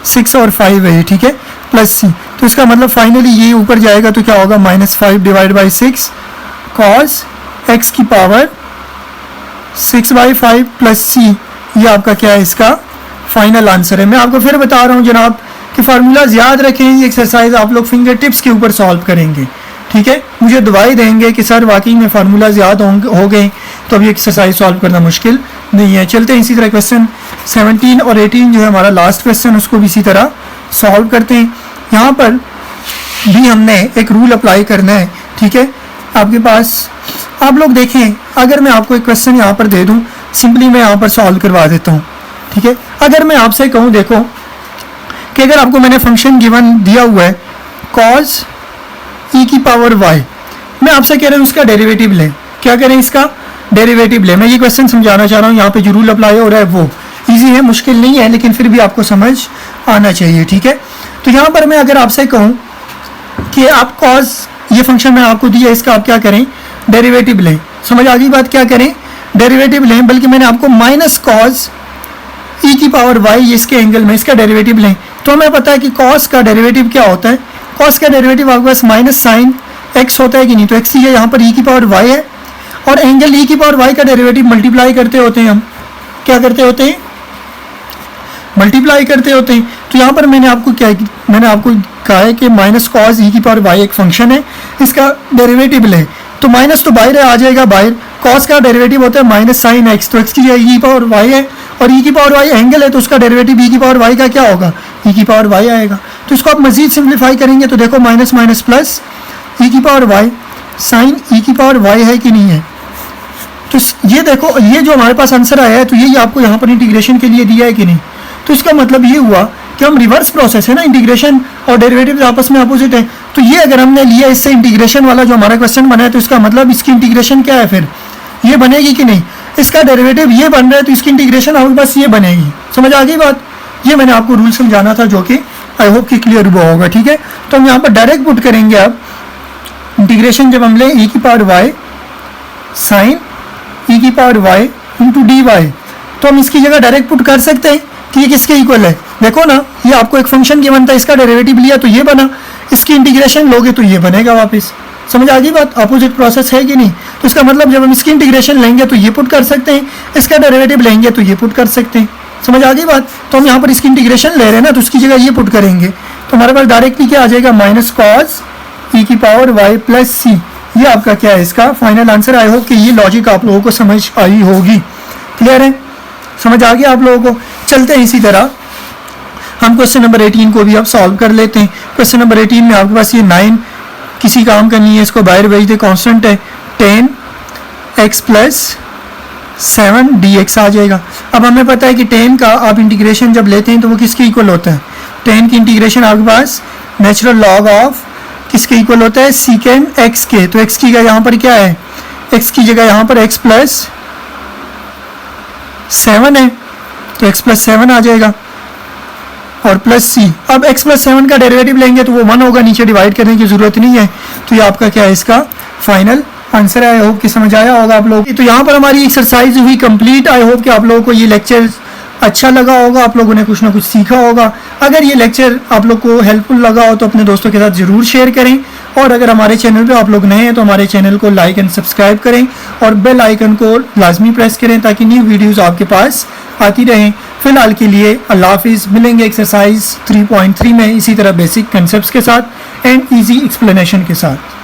6/5 है ये, ठीक है, प्लस सी। तो इसका मतलब फाइनली ये ऊपर जाएगा तो क्या होगा, -5 डिवाइड बाई 6 cos x की पावर 6/5 प्लस सी, ये आपका क्या है, इसका फाइनल आंसर है। मैं आपको फिर बता रहा हूँ जनाब कि फार्मूलाज याद रखें, ये एक्सरसाइज आप लोग फिंगर टिप्स के ऊपर सॉल्व करेंगे, ठीक है। मुझे दुआई देंगे कि सर वाकई में फार्मूलाज याद हो गए तो अभी एक्सरसाइज सॉल्व करना मुश्किल नहीं है। चलते हैं इसी तरह क्वेश्चन 17 और 18 जो है हमारा लास्ट क्वेश्चन, उसको भी इसी तरह सॉल्व करते हैं। यहाँ पर भी हमने एक रूल अप्लाई करना है, ठीक है। आपके पास आप लोग देखें, अगर मैं आपको एक क्वेश्चन यहाँ पर दे दूँ, सिंपली मैं यहाँ पर सॉल्व करवा देता हूँ, ठीक है। अगर मैं आपसे कहूँ, देखो कि अगर आपको मैंने फंक्शन गिवन दिया हुआ है cos e की पावर y मैं आपसे कह रहा हूँ इसका डेरिवेटिव लें। क्या करें? इसका डेरिवेटिव लें। मैं ये क्वेश्चन समझाना चाह रहा हूँ, यहाँ पे जो रूल अप्लाई हो रहा है वो ईजी है, मुश्किल नहीं है, लेकिन फिर भी आपको समझ आना चाहिए, ठीक है। तो यहाँ पर मैं अगर आपसे कहूँ कि आप कॉज, ये फंक्शन मैं आपको दिया, इसका आप क्या करें? डेरिवेटिव लें। समझ आ गई बात? क्या करें? डेरिवेटिव लें। बल्कि मैंने आपको माइनस कॉज ई की पावर वाई, इसके एंगल में इसका डेरिवेटिव लें। तो हमें पता है कि कॉस का डेरिवेटिव क्या होता है? कॉस का डेरिवेटिव आपके पास माइनस साइन एक्स होता है कि नहीं? तो एक्स ही है, यहाँ पर ई की पावर वाई है, और एंगल ई की पावर वाई का डेरिवेटिव मल्टीप्लाई करते होते हैं। हम क्या करते होते हैं? मल्टीप्लाई करते होते हैं। तो यहाँ पर मैंने आपको कहा है कि माइनस कॉस ई की पावर वाई एक फंक्शन है, इसका डेरिवेटिव लें। तो माइनस तो बाहर आ जाएगा, बाहर कॉस का डेरिवेटिव होता है माइनस साइन एक्स, तो एक्स की जगह ई की पावर वाई है, और ई की पावर वाई एंगल है, तो उसका डेरिवेटिव ई की पावर वाई का क्या होगा? ई की पावर वाई आएगा। तो इसको आप मजीद सिंप्लीफाई करेंगे तो देखो माइनस माइनस प्लस ई की पावर वाई साइन ई की पावर वाई है कि नहीं है? तो ये देखो, ये जो हमारे पास आंसर आया है, तो ये आपको यहाँ पर इंटीग्रेशन के लिए दिया है कि नहीं? तो इसका मतलब ये हुआ कि हम रिवर्स प्रोसेस है ना, इंटीग्रेशन और डेरिवेटिव आपस में अपोजिट है। तो ये अगर हमने लिया इससे इंटीग्रेशन वाला जो हमारा क्वेश्चन बना है, तो इसका मतलब इसकी इंटीग्रेशन क्या है? फिर ये बनेगी कि नहीं? इसका डेरिवेटिव ये बन रहा है, तो इसकी इंटीग्रेशन आपके पास ये बनेगी। समझ आ गई बात? ये मैंने आपको रूल समझाना था, जो कि आई होप कि क्लियर हुआ होगा, ठीक है। तो हम यहाँ पर डायरेक्ट पुट करेंगे। अब इंटीग्रेशन जब हम लें ई की पावर वाई साइन ई की power y into d y, तो हम इसकी जगह डायरेक्ट पुट कर सकते हैं कि ये किसके इक्वल है। देखो ना, ये आपको एक फंक्शन गिवन था, इसका डेरिवेटिव लिया तो ये बना, इसकी इंटीग्रेशन लोगे तो ये बनेगा वापस। समझ आ गई बात? अपोजिट प्रोसेस है कि नहीं? तो इसका मतलब जब हम इसकी इंटीग्रेशन लेंगे तो ये पुट कर सकते हैं, इसका डेरिवेटिव लेंगे तो ये पुट कर सकते हैं। समझ आ गई बात? तो हम यहाँ पर इसकी इंटीग्रेशन ले रहे हैं ना, तो उसकी जगह ये पुट करेंगे, तो हमारे पास डायरेक्टली क्या आ जाएगा? माइनस कॉस ई की पावर वाई प्लस सी। ये आपका क्या है? इसका फाइनल आंसर। आई होप कि ये लॉजिक आप लोगों को समझ आई होगी। क्लियर है? समझ आ गया आप लोगों को? चलते हैं इसी तरह हम क्वेश्चन नंबर 18 को भी अब सॉल्व कर लेते हैं। क्वेश्चन नंबर 18 में आपके पास ये 9 किसी काम का नहीं है, इसको बाहर भेज दे। कांस्टेंट है 10 x प्लस 7 dx आ जाएगा। अब हमें पता है कि 10 का आप इंटीग्रेशन जब लेते हैं तो वो किसके इक्वल होता है? 10 की इंटीग्रेशन आपके पास नेचुरल लॉग ऑफ किसके इक्वल होता है? सीकेंड x के। तो x की जगह यहाँ पर क्या है? x की जगह यहाँ पर x प्लस 7 है, तो x प्लस 7 आ जाएगा, और प्लस सी। अब x प्लस 7 का डेरिवेटिव लेंगे तो वो 1 होगा, नीचे डिवाइड करने की जरूरत नहीं है। तो ये आपका क्या है? इसका फाइनल आंसर है। आई होप कि समझ आया होगा आप लोग। तो यहाँ पर हमारी एक्सरसाइज हुई कंप्लीट। आई होप कि आप लोगों को ये लेक्चर अच्छा लगा होगा, आप लोगों ने कुछ ना कुछ सीखा होगा। अगर ये लेक्चर आप लोग को हेल्पफुल लगा हो तो अपने दोस्तों के साथ ज़रूर शेयर करें, और अगर हमारे चैनल पे आप लोग नए हैं तो हमारे चैनल को लाइक एंड सब्सक्राइब करें, और बेल आइकन को लाजमी प्रेस करें ताकि न्यू वीडियोस आपके पास आती रहें। फिलहाल के लिए अल्लाह हाफिज़। मिलेंगे एक्सरसाइज 3.3 में इसी तरह बेसिक कंसेप्ट के साथ एंड ईजी एक्सप्लेनेशन के साथ।